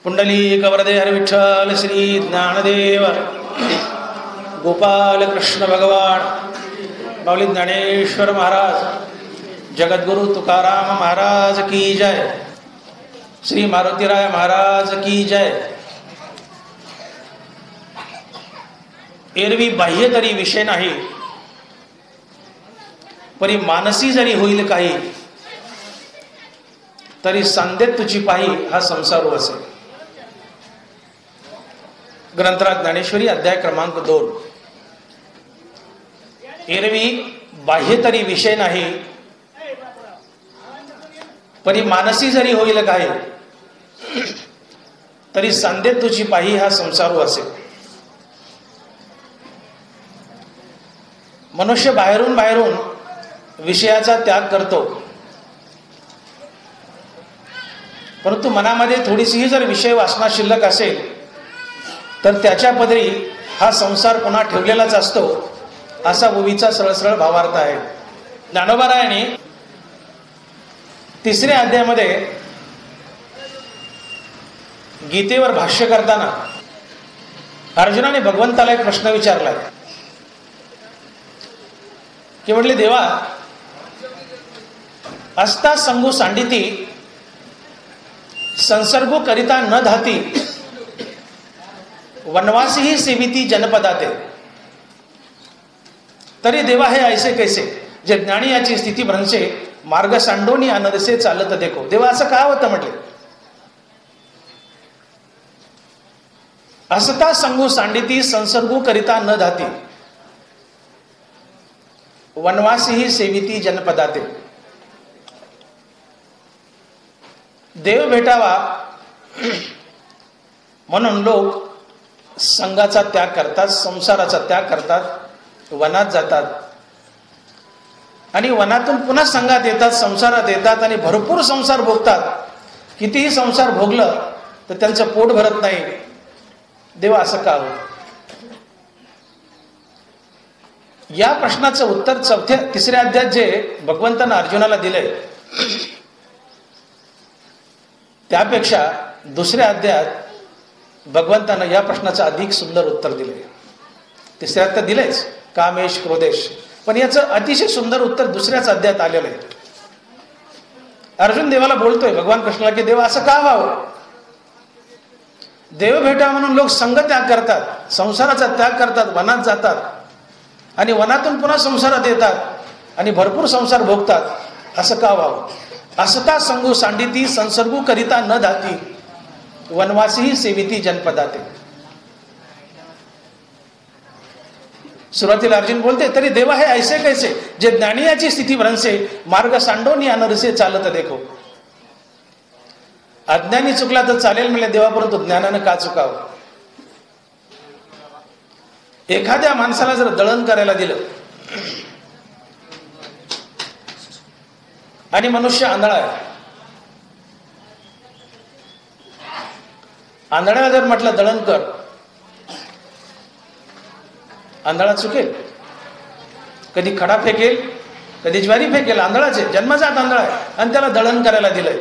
पुंडलिक वरदे हरि विठ्ठल श्री ज्ञानदेव गोपाल कृष्ण भगवान माऊली ज्ञानेश्वर महाराज जगद्गुरु तुकाराम महाराज की जय। श्री मारुतीराय महाराज की जय। एरवी बाह्य तरी विषय नाही, परी मानसी जरी होईल काही, तरी सांदेत तुझी पाही हा संसार असे। ग्रंथराज ज्ञानेश्वरी अध्याय क्रमांक 2। एरवी बाह्य तरी विषय नाही, परी मानसी जरी होईल काही, तरी सांदेत तुझी पाही हा संसार असे। मनुष्य बाहेरून विषयाचा त्याग करतो, परंतु मनामध्ये थोडीशीही जर विषय वासना शिल्लक असेल तर त्याच्या पदरी हा संसार पुन्हा ठेवलेलाच असतो, असा ओवीचा सरळ भावार्थ आहे। ज्ञानोबारायाने 3ऱ्या अध्यायामध्ये गीतेवर भाष्य करताना अर्जुनाने भगवंताला एक प्रश्न विचारला की म्हटले, देवा अस्ता संगू सांडिती संसर्गो करिता न धाती वनवासी ही सेविती जनपदाते। तरी देवा हे ऐसे कैसे जे ज्ञानी याची स्थिती भ्रंशे मार्ग सांडोनी आनंदसे चालत देखो। देवा असं का होतं म्हटले, असता संगू सांडिती संसर्गो करिता न धाती वनवासी ही सेविती जनपदाते। देव भेटावा म्हणून लोक संघाचा त्याग करतात, संसाराचा त्याग करतात, वनात जातात आणि वनातून पुन्हा संघात येतात, संसारात येतात आणि भरपूर संसार भोगतात। कितीही संसार भोगलं तर त्यांचं पोट भरत नाही। देवा असं का हो? या प्रश्नाचं उत्तर 3ऱ्या अध्यायात जे भगवंतानं अर्जुनाला दिलंय, त्यापेक्षा 2ऱ्या अध्यायात भगवंतानं या प्रश्नाचं अधिक सुंदर उत्तर दिलंय। 3ऱ्यात तर दिलंयच कामेश क्रोधेश, पण याचं अतिशय सुंदर उत्तर 2ऱ्याच अध्यायात आलेलं आहे। अर्जुन देवाला बोलतोय, भगवान कृष्णाला, की देवा असं का व्हावं? देव भेटा म्हणून लोक संघ त्याग करतात, संसाराचा त्याग करतात, वनात जातात आणि वनातून पुन्हा संसारात येतात आणि भरपूर संसार भोगतात, असं का व्हावं? असता संगू सांडिती संसर्गू करिता न धाती वनवासी ही सेविती जनपदाते। सुरुवातीला अर्जुन बोलते, तरी देवा हे ऐसे कैसे जे ज्ञानी याची स्थिती भ्रंशे मार्ग सांडोनी आनंदसे चालत देखो। अज्ञानी चुकला तर चालेल म्हणले देवा, परंतु ज्ञानानं का चुकावं? एखाद्या माणसाला जर दळण करायला दिलं आणि मनुष्य आंधळा आहे, आंधळ्याला जर म्हटलं दळण कर, आंधळा चुकेल, कधी खडा फेकेल, कधी ज्वारी फेकेल, आंधळाच आहे, जन्मजात आंधळा आहे आणि त्याला दळण करायला दिलंय।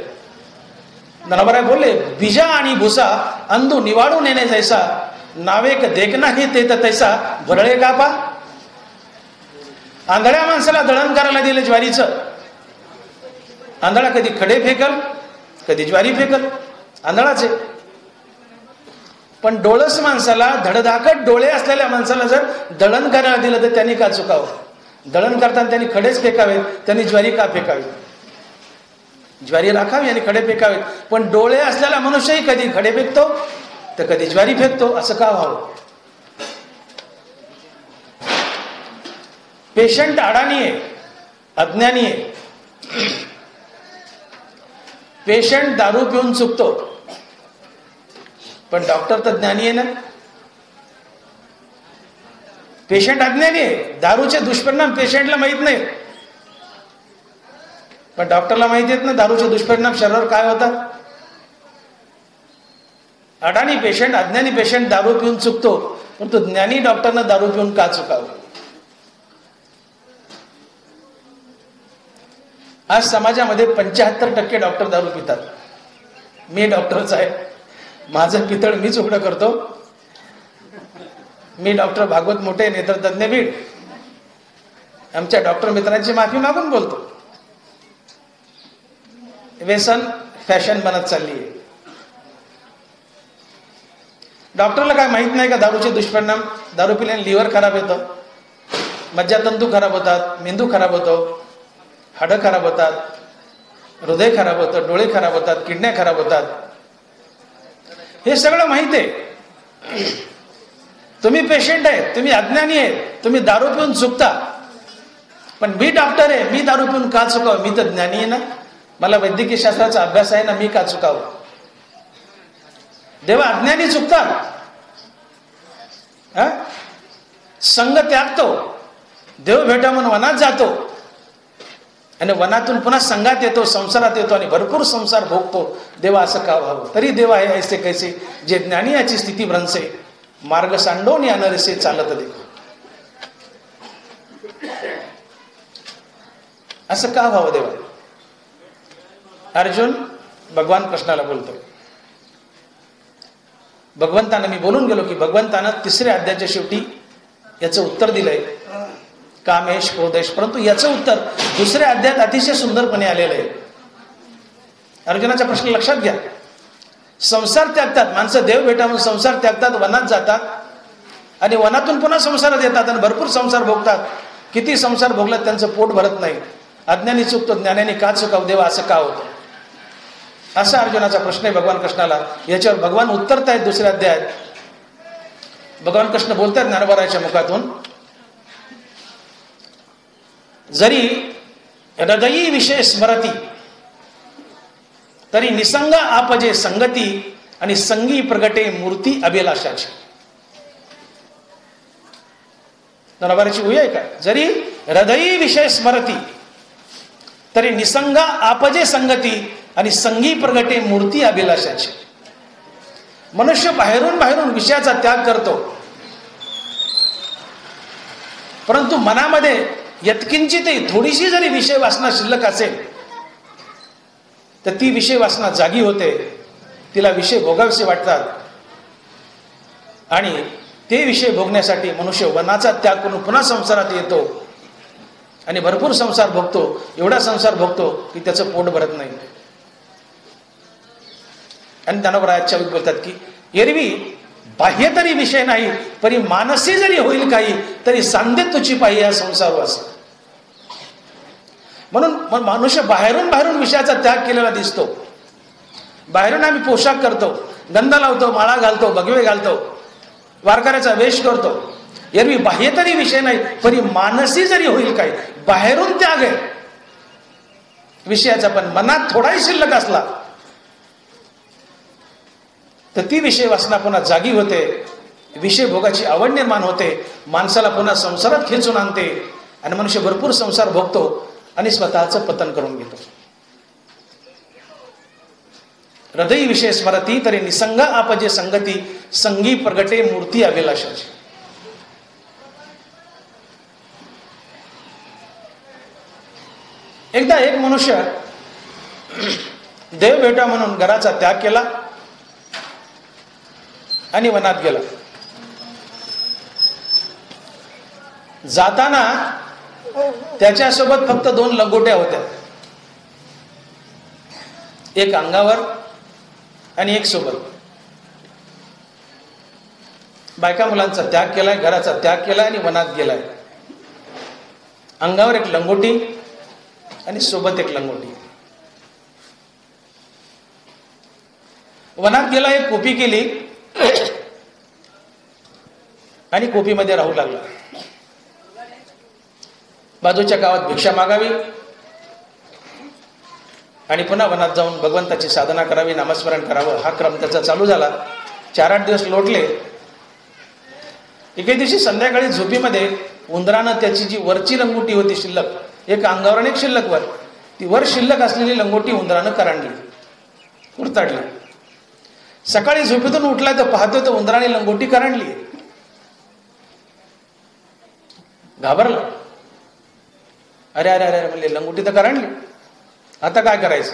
नरबराय बोलले, बीजा आणि भुसा अंधू निवाडून येणे जैसा नावेक देखना हे ते तैसा भरळे कापा। आंधळ्या माणसाला दळण करायला दिलं ज्वारीचं, आंधळा कधी खडे फेकल, कधी ज्वारी फेकल, आंधळाच आहे। पण डोळस माणसाला, धडधाकट डोळे असलेल्या माणसाला जर दळण करायला दिलं तर त्यांनी का चुकावं? दळण करताना त्यांनी खडेच फेकावेत, त्यांनी ज्वारी का फेकावी? ज्वारी राखावी आणि खडे फेकावेत। पण डोळे असलेला मनुष्यही कधी खडे फेकतो तर कधी ज्वारी फेकतो, असं का व्हावं? पेशंट अडाणी आहे, अज्ञानी आहे। पेशंट दारू पिऊन चुकतो, पण डॉक्टर तर ज्ञानी आहे ना। पेशंट अज्ञानी आहे, दारूचे दुष्परिणाम पेशंटला माहित नाही, पण डॉक्टरला माहिती आहेत ना दारूचे दुष्परिणाम शरीरावर काय होतात। अडाणी पेशंट, अज्ञानी पेशंट दारू पिऊन चुकतो, परंतु ज्ञानी डॉक्टरनं दारू पिऊन का चुकावं? आज समाजामध्ये 75% डॉक्टर दारू पितात मी डॉक्टरच आहे, माझं पितळ मीच उघडं करतो, मी डॉक्टर भागवत मोठे नेत्रतज्ञ बीड, आमच्या डॉक्टर मित्रांची माफी मागून बोलतो. व्यसन फॅशन बनत चालली आहे. डॉक्टरला काय माहित नाही का दारूचे दुष्परिणाम? दारू पिल्याने लिव्हर खराब येतं, मज्जातंतू खराब होतात, मेंदू खराब होतो, हाडं खराब होतात, हृदय खराब होतं, डोळे खराब होतात, किडन्या खराब होतात. हे सगळं माहित आहे. तुम्ही पेशंट आहे, तुम्ही अज्ञानी आहे, तुम्ही दारू पिऊन चुकता. पण मी डॉक्टर आहे, मी दारू पिऊन का चुकावं? मी तर ज्ञानी आहे ना, मला वैद्यकीय शास्त्राचा अभ्यास आहे ना, मी का चुकावं? देवा अज्ञानी चुकतात. संघ त्यागतो, देव भेटा म्हणून वनात जातो आणि वनातून पुन्हा संघात येतो, संसारात येतो आणि भरपूर संसार भोगतो. देवा असं का व्हावं? तरी देवा आहे ऐसे कैसे जे ज्ञानी याची स्थिती भ्रंसे, मार्ग सांडवून या नरसे चालत देखो. असं का व्हावं देवा? अर्जुन भगवान कृष्णाला बोलतो. भगवंतानं मी बोलून गेलो की भगवंतानं 3ऱ्या अध्यायाच्या शेवटी याचं उत्तर दिलंय, कामेश क्रोधेश. परंतु याचं उत्तर 2ऱ्या अध्यायात अतिशय सुंदरपणे आलेलं आहे. अर्जुनाचा प्रश्न लक्षात घ्या. संसार त्यागतात माणसं, देव भेटा म्हणून संसार त्यागतात, वनात जातात आणि वनातून पुन्हा संसारात येतात आणि भरपूर संसार भोगतात. किती संसार भोगलात त्यांचं पोट भरत नाही. अज्ञानी चुकतो, ज्ञानाने का चुकाव देवा? असं का होतं? असा अर्जुनाचा प्रश्न आहे भगवान कृष्णाला. याच्यावर भगवान उत्तरतायत 2ऱ्या अध्यायात. भगवान कृष्ण बोलतात ज्ञानोबाराच्या मुखातून, जरी हृदयी विषय स्मरती तरी निसंग आपजे संगती आणि संगी प्रगटे मूर्ती अभिलाषाची. ज्ञानोबाराची उई आहे का? जरी हृदयी विषय स्मरती तरी निसंग आपजे संगती आणि संगी प्रगटे मूर्ती अभिलाषाची. मनुष्य बाहेरून विषयाचा त्याग करतो, परंतु मनामध्ये यत्किंचितही थोडीशी जरी विषय वासना शिल्लक असेल तर ती विषय वासना जागी होते, तिला विषय भोगावेसे वाटतात आणि ते विषय भोगण्यासाठी मनुष्य वनाचा त्याग करून पुन्हा संसारात येतो आणि भरपूर संसार भोगतो. एवढा संसार भोगतो की त्याचं पोट भरत नाही. आणि ज्ञानोबराच्या बोलतात की एरवी बाह्य तरी विषय नाही, परी मानसी जरी होईल काही तरी सांधे तुझी पाहिजे या संसारवास. म्हणून मनुष्य बाहेरून विषयाचा त्याग केलेला दिसतो. बाहेरून आम्ही पोशाख करतो, गंध लावतो, माळा घालतो, भगवे घालतो, वारकऱ्याचा वेश करतो. एरवी बाह्य तरी विषय नाही, परी मानसी जरी होईल काही. बाहेरून त्याग आहे विषयाचा, पण मनात थोडाही शिल्लक असला तर ती विषय वासना पुन्हा जागी होते, विषय भोगाची आवड निर्माण होते, माणसाला पुन्हा संसारात खेचून आणते आणि मनुष्य भरपूर संसार भोगतो आणि स्वतःचं पतन करून घेतो. हृदय विषय स्मरती तरी निसंग आपजे संगती संगी प्रगटे मूर्ती अभिलाषाची. एकदा एक मनुष्य देव भेटा म्हणून घराचा त्याग केला आणि वनात गेला. जाताना त्याच्यासोबत फक्त 2 लंगोट्या होत्या, एक अंगावर आणि एक सोबत. बायका मुलांचा त्याग केलाय, घराचा त्याग केलाय आणि वनात गेलाय. अंगावर एक लंगोटी आणि सोबत एक लंगोटी. वनात गेला, एक कोपी केली आणि कोपीमध्ये राहू लागला. बाजूच्या गावात भिक्षा मागावी आणि पुन्हा वनात जाऊन भगवंताची साधना करावी, नामस्मरण करावं, हा क्रम त्याचा चालू झाला. 4-8 दिवस लोटले. एके दिवशी संध्याकाळी झोपीमध्ये उंदरानं त्याची जी वरची लंगोटी होती शिल्लक, एक अंगावर आणि एक शिल्लक वर, ती वर शिल्लक असलेली लंगोटी उंदरानं करंडली, उरताडली. सकाळी झोपेतून उठला तर पाहतो तर उंदराने लंगोटी करंडली. घाबरला. अरे अरे अरे म्हणले, लंगोटी तर करंडली, आता काय करायचं?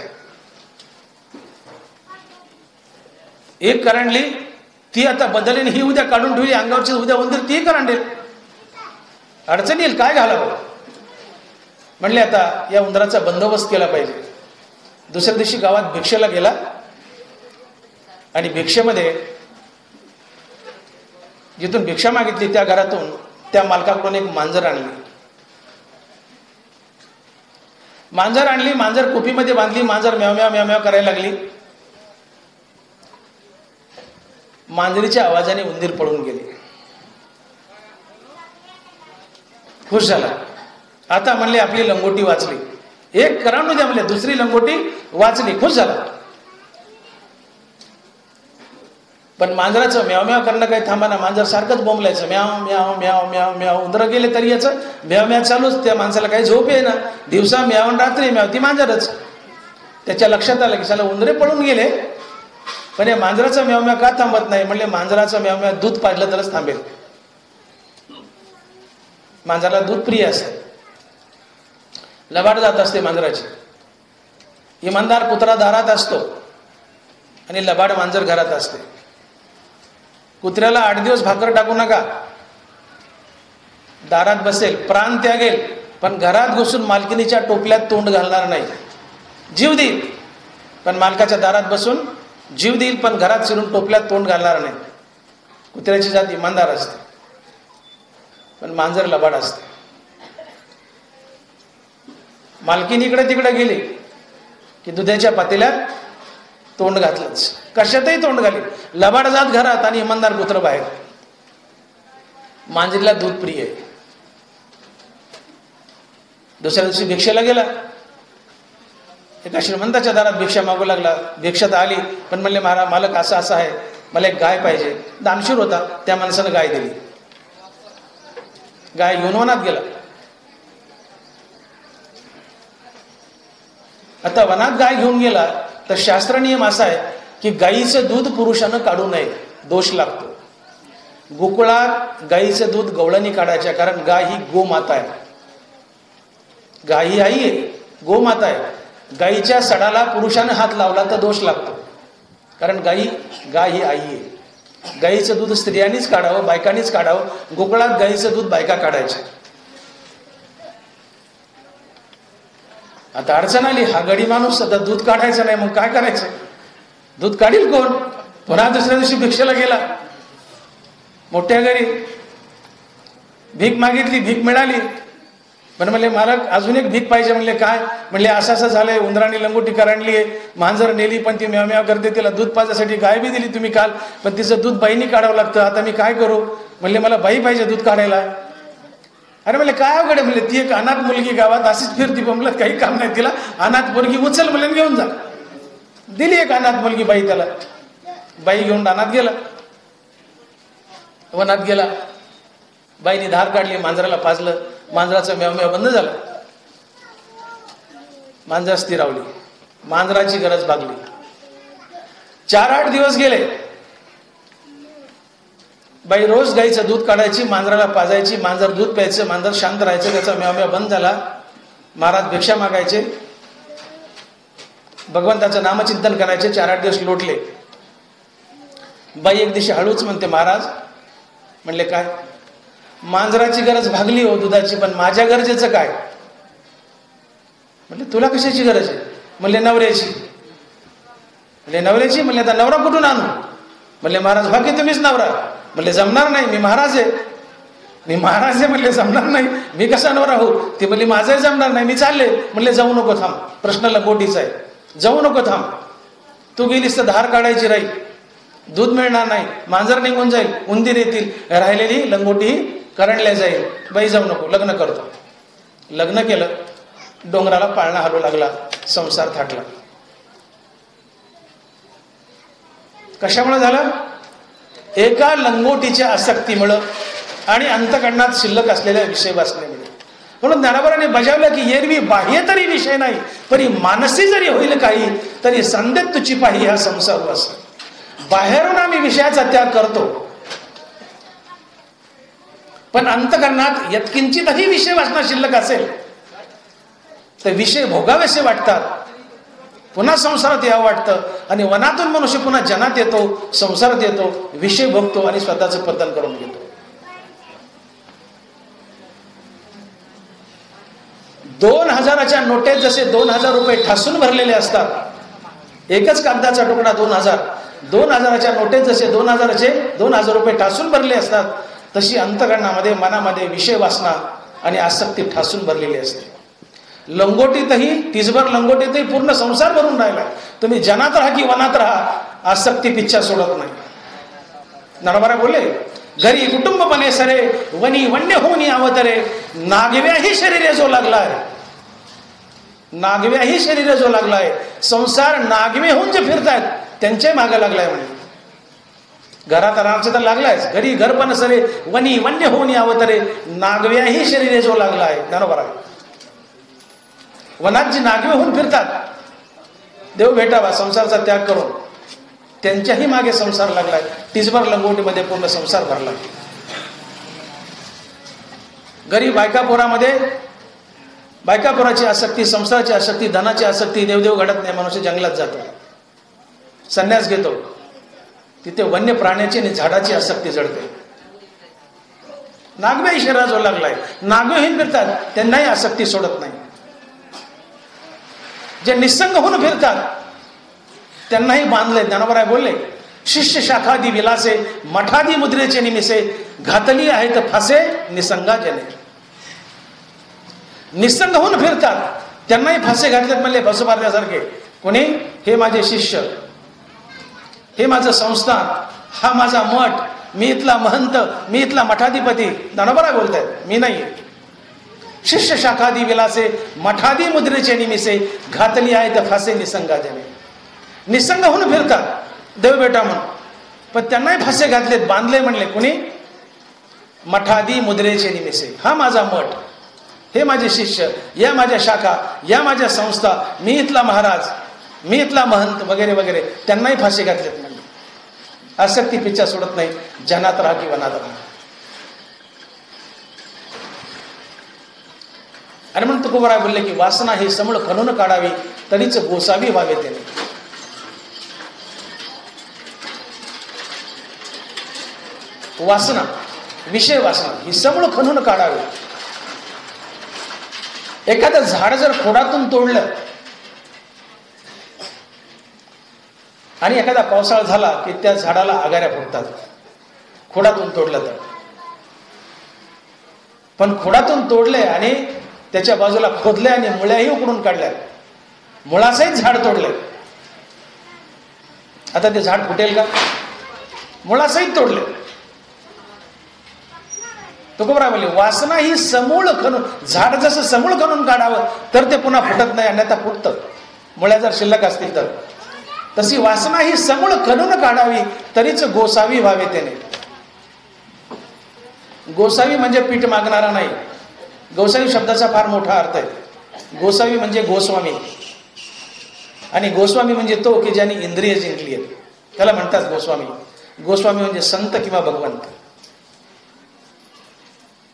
एक करंडली, ती आता बदलेन, ही उद्या काढून ठेवली अंगावरची, उद्या उंदीर ती करंडेल, अडचण येईल, काय घालावं. म्हणले आता या उंदराचा बंदोबस्त केला पाहिजे. दुसऱ्या दिवशी गावात भिक्षेला गेला आणि भिक्षेमध्ये जिथून भिक्षा मागितली त्या घरातून त्या मालकाकडून एक मांजर आणली. मांजर कुपीमध्ये बांधली. मांजर म्याव म्याव म्याव म्याव करायला लागली. मांजरीच्या आवाजाने उंदीर पळून गेले. खुश झाला. आता म्हणले आपली लंगोटी वाचली. एक करावून द्या म्हणले, दुसरी लंगोटी वाचली. खुश झाला. पण मांजराचं म्याव म्याव करणं काही थांबाना. मांजर सारखंच बोंबलायचं, म्याव म्याव म्याव म्याव म्याव. उंदरं गेले तरी याचं म्याव म्याव चालूच. त्या माणसाला काही झोप आहे ना, दिवसा म्याव रात्री म्याव, ती मांजरच. त्याच्या लक्षात आलं की साला उंदरे पळून गेले, पण या मांजराचं म्याव म्याव का थांबत नाही. म्हणले मांजराचं म्याव म्याव दूध पाजलं तरच थांबेल. मांजराला दूध प्रिय असते. लबाड जात असते मांजराची. इमानदार कुत्रा दारात असतो आणि लबाड मांजर घरात असते. कुत्र्याला 8 दिवस भाकर टाकू नका, दारात बसेल, प्राण त्यागेल, पण घरात घुसून मालकिनीच्या टोपल्यात तोंड घालणार नाही. जीव देईल पण मालकाच्या दारात बसून जीव देईल, पण घरात शिरून टोपल्यात तोंड घालणार नाही. कुत्र्याची जात इमानदार असते, पण मांजर लबाड असते. मालकीन इकडे तिकडे गेली की दुधाच्या पातेल्यात तोंड घातलंच, कशातही तोंड घाली. लबाड जात घरात आणि इमानदार कुत्र बाहेर. मांजरीला दूध प्रिय आहे. दुसऱ्या दिवशी भिक्षेला गेला. एका श्रीमंताच्या दारात भिक्षा मागू लागला. भिक्षा तर आली, पण म्हणले महाराज मालक असं असं आहे, मला एक गाय पाहिजे. दानशूर होता, त्या माणसानं गाय दिली. गाय घेऊन वनात गेला. आता वनात गाय घेऊन गेला तर शास्त्र नियम असा आहे की गायीचं दूध पुरुषानं काढू नये, दोष लागतो. गोकुळात गायीचं दूध गवळणी काढायचं, कारण गाय ही गोमाता आहे. गाय ही आई आहे, गोमाता आहे. गायीच्या सडाला पुरुषानं हात लावला तर दोष लागतो, कारण गाय ही आई आहे. गायीचं दूध स्त्रियांनीच काढावं, बायकांनीच काढावं. गोकुळात गायीचं दूध बायका काढायचं. आता अडचण आली. हा गडी माणूस आता दूध काढायचं नाही, मग काय करायचं. दूध काढील कोण. पुन्हा दुसऱ्या दिवशी भिक्षेला गेला. मोठ्या घरी भीक मागितली, भीक मिळाली. पण म्हणले मालक अजून एक भीक पाहिजे. म्हणले काय. म्हणले असं असं झालंय, उंदराने लंगोटी करंडली आहे, मांजर नेली, पण ती म्याव म्याव करते, तिला दूध पाजायसाठी गाय बी दिली तुम्ही काल, पण तिचं दूध बाईनी काढावं लागतं. आता मी काय करू. म्हणले मला बाई पाहिजे दूध काढायला. अरे म्हणले काय अवघड आहे. म्हणले ती एक अनाथ मुलगी गावात अशीच फिरती, बंबलत, काही काम नाही तिला. अनाथ मुलगी उचल म्हणले, घेऊन जा. दिली एक अनाथ मुलगी बाई त्याला. बाई घेऊन अनाथ गेला, वनात गेला. बाईने धार काढली, मांजराला पाजलं. मांजराचं म्याव म्याव बंद झालं. मांजर स्थिरावली. मांजराची गरज भागली. 4-8 दिवस गेले. बाई रोज गाईचं दूध काढायची, मांजराला पाजायची. मांजर दूध प्यायचं, मांजर शांत राहायचं, त्याचा म्याव म्याव बंद झाला. महाराज भिक्षा मागायचे, भगवंताचं नामचिंतन करायचे. 4-8 दिवस लोटले. बाई एक दिवशी हळूच म्हणते, महाराज. म्हणले काय. मांजराची गरज भागली हो दुधाची, पण माझ्या गरजेचं काय. म्हणले तुला कशाची गरज आहे. म्हणले नवऱ्याची. म्हणले नवऱ्याची. म्हणले आता नवरा कुठून आणू. म्हणले महाराज बाकी तुम्हीच नवरा. म्हणले जमणार नाही, मी महाराज आहे. मी महाराज आहे. म्हणले जमणार नाही, मी कसा नवरा हो. ती म्हणली माझंही जमणार नाही, मी चालले. म्हणले जाऊ नको, थांब, प्रश्न लंगोटीचा आहे. जाऊ नको, थांब. तू गेलीस तर धार काढायची राहील, दूध मिळणार नाही, मांजर निघून जाईल, उंदीर येतील, राहिलेली लंगोटी करंडल्या जाईल. बाई जाऊ नको, लग्न करतो. लग्न केलं. डोंगराला पाळणा हलू लागला. संसार थाटला. कशामुळे झालं. एका लंगोटीच्या आसक्तीमुळं आणि अंतःकरणात शिल्लक असलेल्या विषय वाचण्यामुळे. म्हणून ज्ञानेश्वरांनी बजावलं की एरवी बाह्य तरी विषय नाही, परी मानसी जरी होईल काही, तरी संदेत तुची पाही हा संसार वास. बाहेरून आम्ही विषयाचा त्याग करतो, पण अंतःकरणात यत्किंचितही विषय वाचना शिल्लक असेल तर विषय भोगावेसे वाटतात. पुन्हा संसारात यावं वाटतं आणि वनातून मनुष्य पुन्हा जनात येतो, संसारात येतो, विषय भोगतो आणि स्वतःचं पतन करून घेतो. 2000च्या नोटेत जसे 2000 रुपये ठासून भरलेले असतात, एकच कागदाचा तुकडा 2000च्या नोटेत जसे 2000 रुपये ठासून भरले असतात, तशी अंतःकरणामध्ये मनामध्ये विषय वासना आणि आसक्ती ठासून भरलेली असते. लंगोटीतही तिजभर लंगोटीतही पूर्ण संसार भरून राहिला. तुम्ही जनात राहा की वनात राहा, आसक्ती पिच्छा सोडत नाही. नरबरा बोले, घरी कुटुंबपणे सरे, वनी वन्य होऊन अवतरे, नागव्याही शरीरे जो लागलाय, नागव्याही शरीरे जो लागलाय. संसार नागवे होऊन जे फिरतायत त्यांचे मागे लागलाय म्हणे. घरात आरामचे तर लागलायच, घरी घर पण सरे, वनी वन्य होऊन अवतरे, नागव्याही शरीरे जो लागलाय. बरोबर आहे. वनात जी नागवे होऊन फिरतात, देव भेटावा संसाराचा त्याग करून, त्यांच्याही मागे संसार लागलाय. टिचभर लंगोटीमध्ये पूर्ण संसार भरला. घरी बायकापोरामध्ये बायकापोराची आसक्ती, संसाराची आसक्ती, धनाची आसक्ती, देवदेव घडत नाही. मनुष्य जंगलात जातो, संन्यास घेतो, तिथे वन्य प्राण्याची आणि झाडाची आसक्ती जडते. नागवे शरीरा जो लागलाय, नागवेहीन फिरतात त्यांनाही आसक्ती सोडत नाही. जे निसंग होऊन फिरतात त्यांनाही बांधले. ज्ञानोबराय बोलले, शिष्य शाखादी विलासे, मठादी मुद्रेचे निमिसे, घातली आहेत फासे निसंगा जने. निसंग होऊन फिरतात त्यांनाही फासे घातलेत म्हणले, फसू मारण्यासारखे. कोणी? हे माझे शिष्य, हे माझं संस्थान, हा माझा मठ, मी इथला महंत, मी इथला मठाधिपती. ज्ञानोबराय बोलतायत, मी नाही. शिष्य शाखादी विलासे, मठादी मुद्रेचे निमिसे, घातली आहेत फासे निसंगा जने. निसंग होऊन फिरतात देव बेटा म्हणून, पण त्यांनाही फासे घातलेत, बांधले म्हणले. कुणी? मठादी मुद्रेचे निमिसे, हा माझा मठ, हे माझे शिष्य, या माझ्या शाखा, या माझ्या संस्था, मी इथला महाराज, मी इथला महंत वगैरे वगैरे, त्यांनाही फासे घातलेत म्हणले. आसक्ती पिच्छा सोडत नाही. जनात राहा की वनात राहा. आणि म्हणून तुकोबराय बोलले की वासना ही समूळ खणून काढावी, तरीच गोसावी व्हावे त्याने. वासना, विषय वासना ही समूळ खणून काढावी. एखादं झाड जर खोडातून तोडलं आणि एखादा पावसाळा झाला की त्या झाडाला आगाऱ्या फुटतात, खोडातून तोडलं तर. पण खोडातून तोडले आणि त्याच्या बाजूला खोदले आणि मुळ्याही उकडून काढल्या, मुळासहित झाड तोडले, आता ते झाड फुटेल का? मुळासहित तोडले. तुकोबराय बोलले, वासना ही समूळ खणून, झाड जसं समूळ खणून काढावं तर ते पुन्हा फुटत नाही, अन्यथा फुटतं, मुळ्या जर शिल्लक असतील तर. तशी वासना ही समूळ खणून काढावी, तरीच गोसावी व्हावे त्याने. गोसावी म्हणजे पीठ मागणारा नाही. गोसावी शब्दाचा फार मोठा अर्थ आहे. गोसावी म्हणजे गोस्वामी, आणि गोस्वामी म्हणजे तो की ज्याने इंद्रिय जिंकली आहेत, त्याला म्हणतात गोस्वामी. गोस्वामी म्हणजे संत किंवा भगवंत.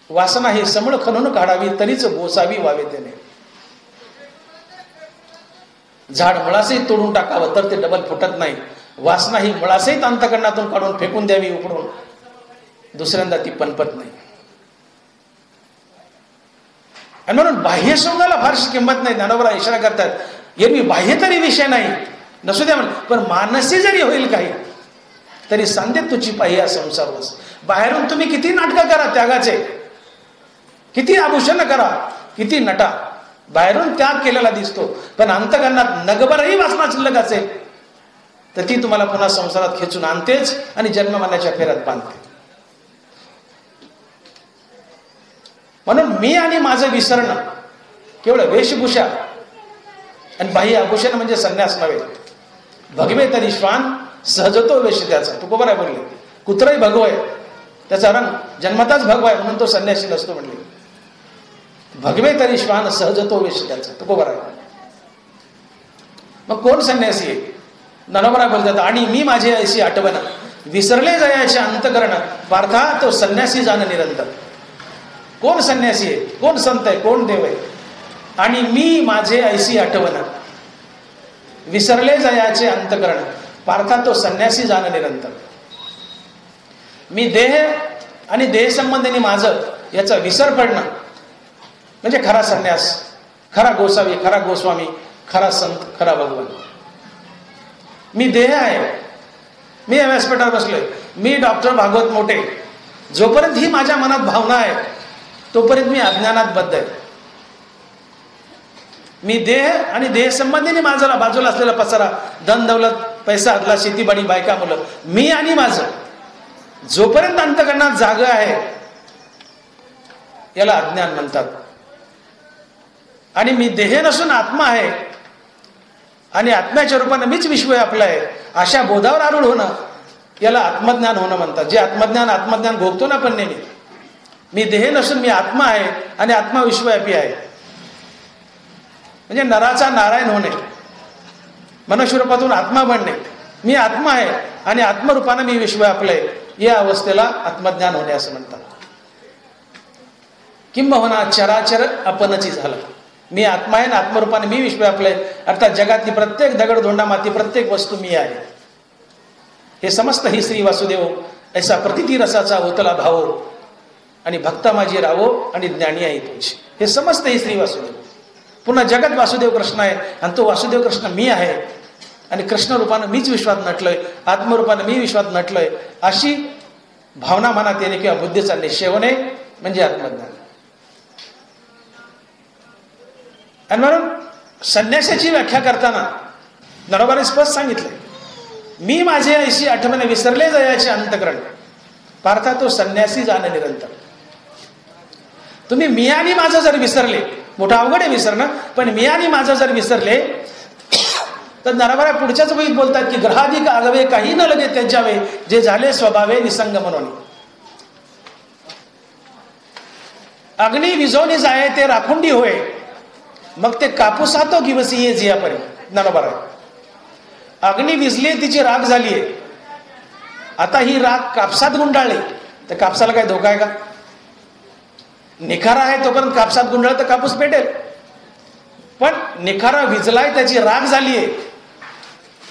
वासना ही समूळ खणून काढावी, तरीच गोसावी व्हावे त्याने. झाड मुळासहित तोडून टाकावं तर ते डबल फुटत नाही. वासना ही मुळासहित अंतःकरणातून काढून फेकून द्यावी उकडून, दुसऱ्यांदा ती पनपत नाही. आणि म्हणून बाह्य शोधाला फारशी किंमत नाही. ज्ञानोबराय इशारा करतात, एरवी बाह्य तरी विषय नाही नसू द्या म्हणून, पण मानसी जरी होईल काही तरी सांगते तुझी पाहिजे संसार वस. बाहेरून तुम्ही किती नाटकं करा त्यागाचे, किती आभूषण करा, किती नटा, बाहेरून त्याग केलेला दिसतो, पण अंतःकरणात नगभरही वासना शिल्लक असेल तर ती तुम्हाला पुन्हा संसारात खेचून आणतेच आणि जन्ममरणाच्या फेऱ्यात बांधते. म्हणून मी आणि माझं विसरणं केवळ वेशभूषा आणि बाह्य आभूषण म्हणजे संन्यास नव्हे. भगवे तरी श्वान सहजतो वेश त्याचा. तुकोबराय बोलले, कुत्रही भगव आहे, त्याचा रंग जन्मताच भगवा आहे म्हणून तो संन्यासी नसतो म्हणले. भगवे तरी श्वान सहजतो वेश त्याचा. तुकोबराय. मग कोण संन्यासी आहे? ज्ञानोबराय बोलतात, आणि मी माझी ऐशी आठवण, विसरले जायाचे अंतकरण, पार्था तो संन्यासी जाण निरंतर. कोण संन्यासी आहे, कोण संत आहे, कोण देव आहे? आणि मी माझे ऐशी आठवण, विसरले जयाचे अंतकरण, पार्था तो संन्यासी जाण निरंतर. मी देह आणि देह संबंधीने माझं याचा विसर पडणं म्हणजे खरा संन्यास, खरा गोसावी, खरा गोस्वामी, खरा संत, खरा भगवान. मी देह आहे, मी या व्यासपीठावर बसलोय, मी डॉक्टर भागवत मोठे, जोपर्यंत ही माझ्या मनात भावना आहे तोपर्यंत मी अज्ञानात बद्ध आहे. मी देह आणि देह संबंधीने माझा बाजूला असलेला पसारा, धन दौलत, पैसा, अदला, शेतीबाडी, बायका, मुलं, मी आणि माझं जोपर्यंत अंतःकरणात जागा आहे याला अज्ञान म्हणतात. आणि मी देह नसून आत्मा आहे आणि आत्म्याच्या रूपाने मीच विश्व आपलं आहे अशा बोधावर आरूढ होणं याला आत्मज्ञान होणं म्हणतात. जे आत्मज्ञान भोगतो ना आपण नेहमी, मी देह नसून मी आत्मा आहे आणि आत्मा विश्वव्यापी आहे, म्हणजे नराचा नारायण होणे, मनुष्यरूपातून आत्मा बनणे. मी आत्मा आहे आणि आत्मरूपाने मी विश्व आपलं आहे, या अवस्थेला आत्मज्ञान होणे असं म्हणतात. किंबहुना चराचर आपणची झालं. मी आत्मा आहे आणि आत्मरूपाने मी विश्व आपलं आहे, अर्थात जगातली प्रत्येक दगड, धोंडा, माती, प्रत्येक वस्तू मी आहे. हे समस्त ही श्री वासुदेव ऐसा प्रतिती रसाचा होतला भाव आणि भक्ता माझी रावो आणि ज्ञानी आहे तुझी. हे समस्त ही श्री वासुदेव. पुन्हा जगत वासुदेव कृष्ण आहे आणि तो वासुदेव कृष्ण मी आहे आणि कृष्ण रूपानं मीच विश्वात नटलोय, आत्मरूपानं मी विश्वात नटलोय, अशी भावना मनात येणे किंवा बुद्धीचा निश्चय होणे म्हणजे आत्मज्ञान. आणि म्हणून संन्यासाची व्याख्या करताना नरोबाने स्पष्ट सांगितले, मी माझे ऐशी आठवणे विसरले जयाचे अंतकरण, पार्था तो संन्यासी जाण निरंतर. तुम्ही मी आणि माझं जर विसरले, मोठं अवघड आहे विसरणं, पण मी आणि माझं जर विसरले तर नरबरा पुढच्याच वहीत बोलतात की ग्रहाधिक आगवे काही न लगे त्याच्यावे, जे झाले स्वभावे निसंग म्हणून. अग्नी विजवणी जाये ते राखुंडी होय, मग ते कापूसातो किवसी ये जियापरी. नरबरा अग्नी विजली, तिची राख झालीये, आता ही राख कापसात गुंडाळली तर कापसाला काय धोका आहे का? निखारा आहे तोपर्यंत कापसात गुंडाळ तर कापूस पेटेल, पण निखारा विजलाय, त्याची राख झालीये,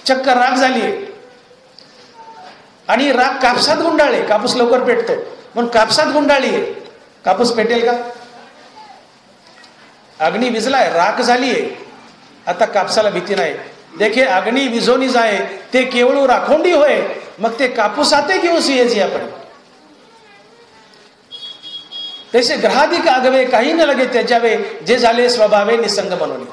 चक्क राख झालीये आणि राख कापसात गुंडाळले, कापूस लवकर पेटतो, म्हणून कापसात गुंडाळीये, कापूस पेटेल का? अग्नी विजलाय, राख झालीये, आता कापसाला भीती नाही. देखे अग्नी विझोनी जाय ते केवळ राखोंडी होय, मग ते कापूसाते घेऊन सिंहजी आपण. तसे ग्रहाधिक आगवे काही न लगे त्याच्यावे, जे झाले स्वभावे निसंग म्हणून.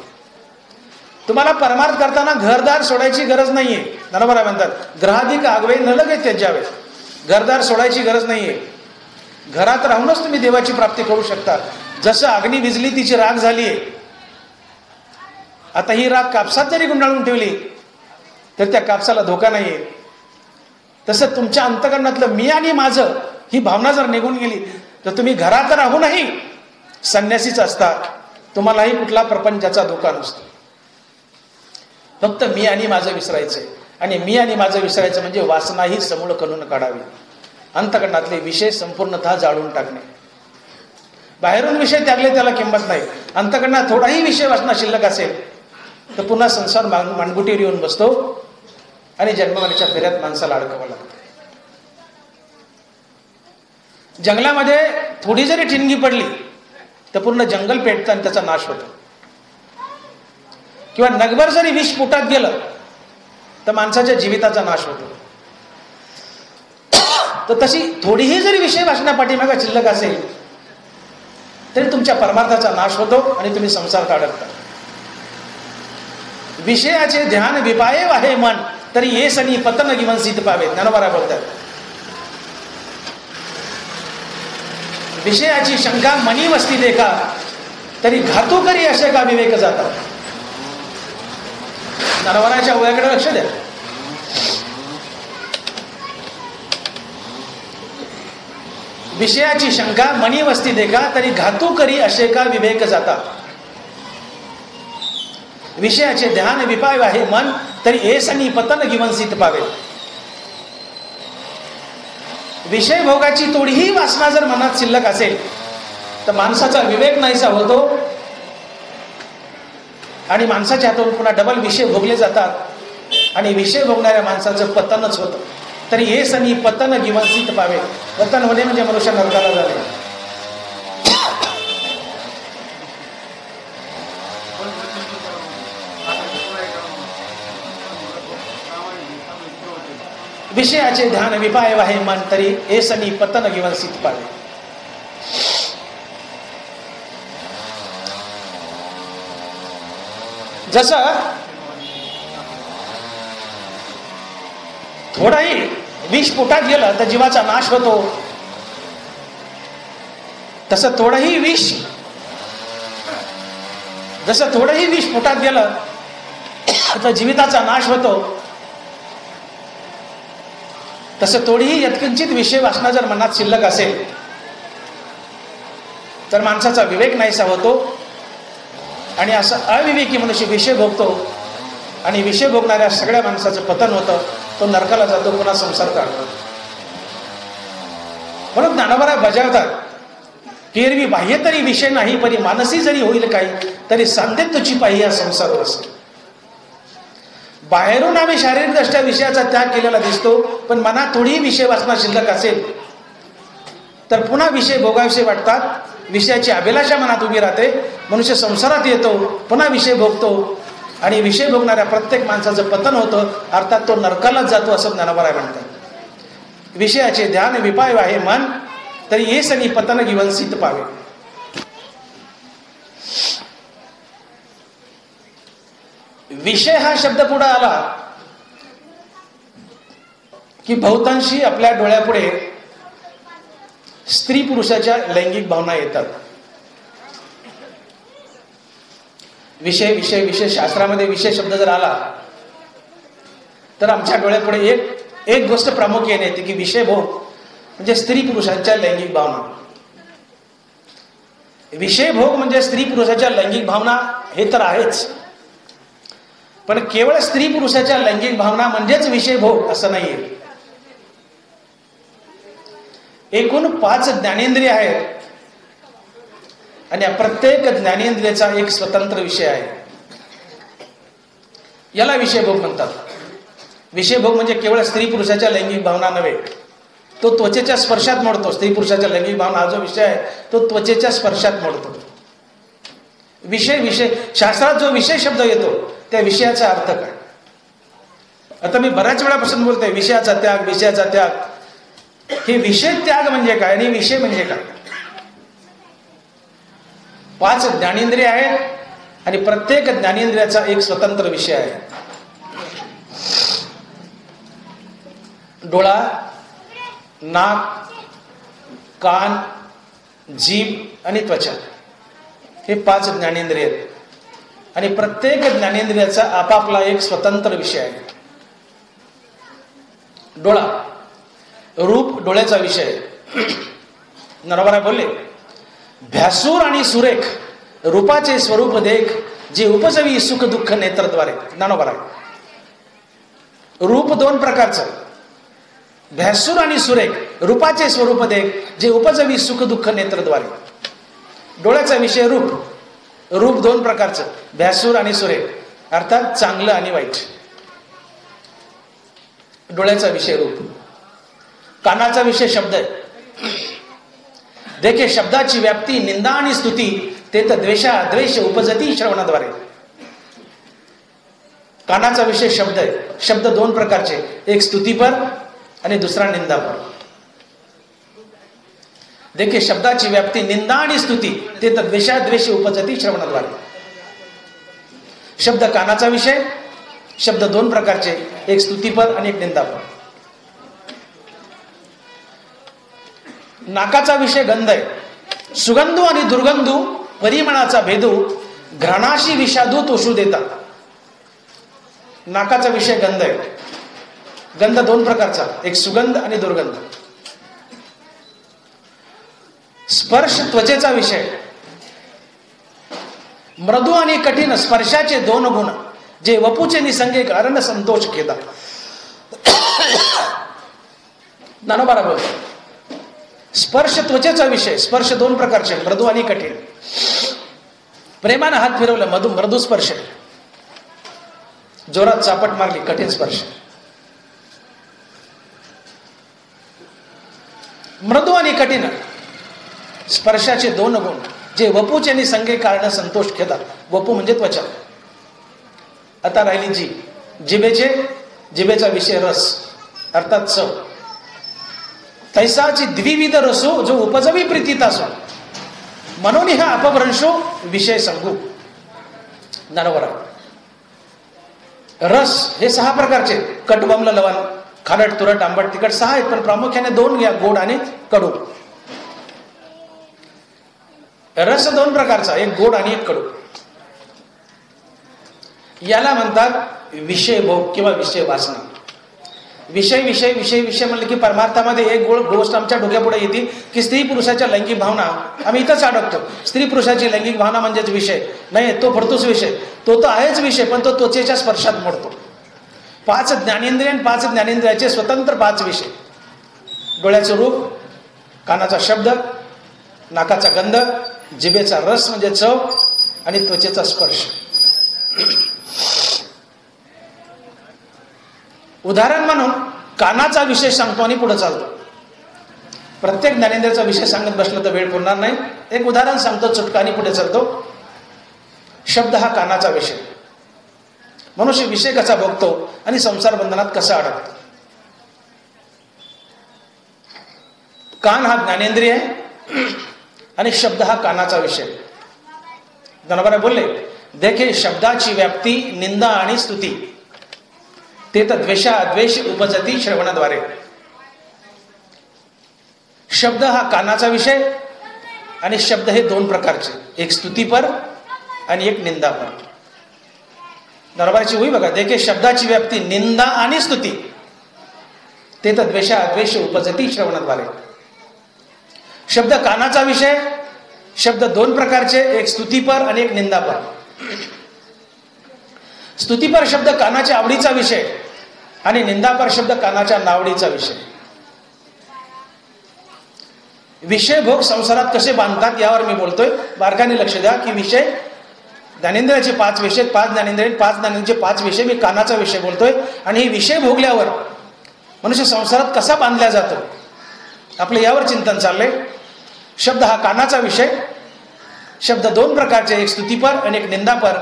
तुम्हाला परमार्थ करताना घरदार सोडायची गरज नाहीये. बरोबर म्हणतात ग्रहाधिक आगवे न लगे त्याच्यावे, घरदार सोडायची गरज नाहीये. घरात राहूनच तुम्ही देवाची प्राप्ती करू शकता. जसं अग्नी विजली, तिची राख झालीये, आता ही राख कापसात जरी गुंडाळून ठेवली तर त्या कापसाला धोका नाहीये. तसं तुमच्या अंतःकरणातलं मी आणि माझं ही भावना जर निघून गेली तर तुम्ही घरात राहूनही संन्यासीच असता, तुम्हालाही कुठला प्रपंचाचा धोका नसतो. फक्त मी आणि माझं विसरायचंय, आणि मी आणि माझं विसरायचं म्हणजे वासनाही समूळ करून काढावी, अंतःकरणातले विषय संपूर्णतः जाळून टाकणे. बाहेरून विषय त्यागले त्याला किंमत नाही. अंतःकरणात थोडाही विषय वासना शिल्लक असेल तर पुन्हा संसार मानगुटीवर येऊन बसतो आणि जन्ममरणाच्या फेऱ्यात माणसाला अडकावं लागतं. जंगलामध्ये थोडी जरी ठिणगी पडली तर पूर्ण जंगल पेटतं आणि त्याचा नाश होतो. किंवा नगभर जरी विष पोटात गेलं तर माणसाच्या जीविताचा नाश होतो. तर तशी थोडीही जरी विषय वासना पाठीमागे शिल्लक असेल तरी तुमच्या परमार्थाचा नाश होतो आणि तुम्ही संसारात अडकता. विषयाचे ध्यान विपाये वाहे मन, तरी ये सनी पतन गिवन सीत पावे. ज्ञानोबा बोलतात विषयाची शंका मनी वस्ती देखा, तरी घातू करी असे का विवेक जाता. ज्ञानोबाच्या वयाकडे लक्ष द्या. विषयाची शंका मनी वस्ती देखा, तरी घातू करी असे का विवेक जाता. विषयाचे ध्यान विपाय आहे मन, तरी एसनी पतन गिवंसित पावे. विषय भोगाची थोडीही वासना जर मनात शिल्लक असेल तर माणसाचा विवेक नाहीसा होतो आणि माणसाच्या हातून पुन्हा डबल विषय भोगले जातात आणि विषय भोगणाऱ्या माणसाचं पतनच होतं. तरी हे सनी पतन गिवंसित पावे. पतन होणे म्हणजे मनुष्य नरकाला जाणे. विषयाचे ध्यान विपाय वाहे मन, तरी हे सनी पतन गिवंसित पावे. जसं थोडाही विष पोटात गेलं तर जीवाचा नाश होतो, तसं थोडंही विष पोटात गेलं तर जीविताचा नाश होतो, तसं थोडीही यत्किंचित विषय वासना जर मनात शिल्लक असेल तर माणसाचा विवेक नाहीसा होतो आणि असं अविवेकी मनुष्य विषय भोगतो आणि विषय भोगणाऱ्या सगळ्या माणसाचं पतन होतं. तो नरकाला जातो, पुन्हा संसार काढतो. म्हणून ज्ञानोबा बजावतात की एरवी बाह्य तरी विषय नाही, परी मानसी जरी होईल काही, तरी सांधेत तुझी पाही या संसार असेल. बाहेरून आम्ही शारीरिकदृष्ट्या विषयाचा त्याग केलेला दिसतो, पण मनात थोडीही विषय वासना शिल्लक असेल तर पुन्हा विषय भोगाविषयी वाटतात. विषयाची अभिलाषा मनात उभी राहते, मनुष्य संसारात येतो, पुन्हा विषय भोगतो आणि विषय भोगणाऱ्या प्रत्येक माणसाचं पतन होतं, अर्थात तो नरकालाच जातो असं ज्ञानोबा म्हणतात. विषयाचे ध्यान विपाय वाहे मन, तरी हे सनी पतन गिवंसित पावे. विषय हा शब्द पुढे आला की बहुतांशी आपल्या डोळ्यापुढे स्त्री पुरुषाच्या लैंगिक भावना येतात. विषय विषय विषय शास्त्रामध्ये विषय शब्द जर आला तर आमच्या डोळ्यापुढे एक गोष्ट प्रामुख्याने येते की विषय भोग म्हणजे स्त्री पुरुषांच्या लैंगिक भावना. विषय भोग म्हणजे स्त्री पुरुषाच्या लैंगिक भावना हे तर आहेच, पण केवळ स्त्री पुरुषाच्या लैंगिक भावना म्हणजेच विषय भोग असं नाहीये. एकूण 5 ज्ञानेंद्रिय आहेत आणि प्रत्येक ज्ञानेंद्रियाचा एक स्वतंत्र विषय आहे. याला विषय भोग म्हणतात. विषय भोग म्हणजे केवळ स्त्री पुरुषाच्या लैंगिक भावना नव्हे, तो त्वचेच्या स्पर्शात मोडतो. स्त्री पुरुषाच्या लैंगिक भावना हा जो विषय आहे तो त्वचेच्या स्पर्शात मोडतो. विषय शास्त्रात जो विषय शब्द येतो त्या विषयाचा अर्थ काय? आता मी बऱ्याच वेळापासून बोलतोय विषयाचा त्याग. हे विषय त्याग म्हणजे काय आणि विषय म्हणजे काय? 5 ज्ञानेंद्रिय आहेत आणि प्रत्येक ज्ञानेंद्रियाचा एक स्वतंत्र विषय आहे. डोळा, नाक, कान, जीभ आणि त्वचा हे 5 ज्ञानेंद्रिय आहेत आणि प्रत्येक ज्ञानेंद्रियाचा आपापला एक स्वतंत्र विषय आहे. डोळा, रूप डोळ्याचा विषय. नरवरा बोलले भ्यासूर आणि सुरेख रूपाचे स्वरूप देख, जे उपजवी सुख दुःख नेत्रद्वारे. ज्ञानोबा रूप 2 प्रकारचं, भ्यासूर आणि सुरेख रूपाचे स्वरूप देख, जे उपजवी सुख दुःख नेत्रद्वारे. डोळ्याचा विषय रूप 2 प्रकारचं, भ्यासूर आणि सुरेख, अर्थात चांगलं आणि वाईट. डोळ्याचा विषय रूप. कानाचा विषय शब्द आहे. देखे शब्दाची व्याप्ती निंदा आणि स्तुती, ते तर द्वेष उपजती श्रवणाद्वारे. कानाचा विषय शब्द आहे. शब्द 2 प्रकारचे, एक स्तुतीपर आणि दुसरा निंदापर. देखे शब्दाची व्याप्ती निंदा आणि स्तुती, ते तर द्वेष उपजती श्रवणाद्वारे. शब्द कानाचा विषय. शब्द 2 प्रकारचे, एक स्तुतीपर आणि एक निंदापर. नाकाचा विषय गंध आहे. सुगंधू आणि दुर्गंधू परिमळाचा भेदू, घ्राणाशी विषादू तोषू देता. नाकाचा विषय गंध आहे. गंध 2 प्रकारचा, एक सुगंध आणि दुर्गंध. स्पर्श त्वचेचा विषय. मृदू आणि कठीण स्पर्शाचे 2 गुण, जे वपुचे निसंगे कारण संतोष खेदा. ज्ञानोबा बोलतो स्पर्श त्वचेचा विषय. स्पर्श 2 प्रकारचे, मृदू आणि कठीण. प्रेमानं हात फिरवलं मृदू स्पर्श. जोरात चापट मारली, कठीण स्पर्श. मृदू आणि कठीण स्पर्शाचे दोन गुण जे वपूचे संगे कारण संतोष घेतात. वपू म्हणजे त्वचा. आता राहिली जी. जिभेचा विषय रस अर्थात चव. तैसाची द्विविध रसो जो उपजवी प्रीतीत असो म्हणून हा अपभ्रंशो विषय सांगू. नरवर रस हे 6 प्रकारचे. कटबमल लवण, खारट, तुरट, आंबट, तिखट 6 आहेत, पण प्रामुख्याने 2 घ्या, गोड आणि कडू. रस 2 प्रकारचा, एक गोड आणि एक कडू. याला म्हणतात विषय भोग किंवा विषय वासना. विषय विषय विषय विषय म्हणलं की परमार्थामध्ये एक गोष्ट आमच्या डोक्यापुढे येते की स्त्री पुरुषाच्या लैंगिक भावना. आम्ही इथंच अडकतो. स्त्री पुरुषाची लैंगिक भावना म्हणजेच विषय नाही, तो फडतोच विषय. तो तर आहेच विषय, पण तो त्वचेच्या स्पर्शात मोडतो. 5 ज्ञानेंद्रिय आणि 5 ज्ञानेंद्रियाचे स्वतंत्र 5 विषय. डोळ्याचं रूप, कानाचा शब्द, नाकाचा गंध, जिभेचा रस म्हणजे चव आणि त्वचेचा स्पर्श. उदाहरण म्हणून कानाचा विषय सांगतो आणि पुढे चालतो. प्रत्येक ज्ञानेंद्रियाचा विषय सांगत बसलं तर वेळ पुरणार नाही. एक उदाहरण सांगतो, चुटका आणि पुढे चालतो. शब्द हा कानाचा विषय. मनुष्य विषय कसा भोगतो आणि संसार बंधनात कसा अडकतो. कान हा ज्ञानेंद्रिय आहे आणि शब्द हा कानाचा विषय. जनाबाई बोलले, देखे शब्दाची व्याप्ती निंदा आणि स्तुती ते तर द्वेष उपजती श्रवणाद्वारे. शब्द हा कानाचा विषय आणि शब्द हे 2 प्रकारचे, एक स्तुतीपर आणि एक निंदापर. दरबारची होई बघा, देखे शब्दाची व्याप्ती निंदा आणि स्तुती ते तर द्वेष उपजती श्रवणाद्वारे. शब्द कानाचा विषय. शब्द 2 प्रकारचे, एक स्तुतीपर आणि एक निंदापर. स्तुतीपर शब्द कानाच्या आवडीचा विषय आणि निंदापर शब्द कानाच्या नावडीचा विषय. विषय भोग संसारात कसे बांधतात यावर मी बोलतोय. बारकाने लक्ष द्या की विषय ज्ञानेंद्रियाचे 5 विषय, 5 ज्ञानेंद्रिय, 5 ज्ञानेंद्रियाचे 5 विषय. मी कानाचा विषय बोलतोय. आणि हे विषय भोगल्यावर मनुष्य संसारात कसा बांधला जातो आपलं यावर चिंतन चाललंय. शब्द हा कानाचा विषय. शब्द 2 प्रकारचे, एक स्तुतीपर आणि एक निंदापर.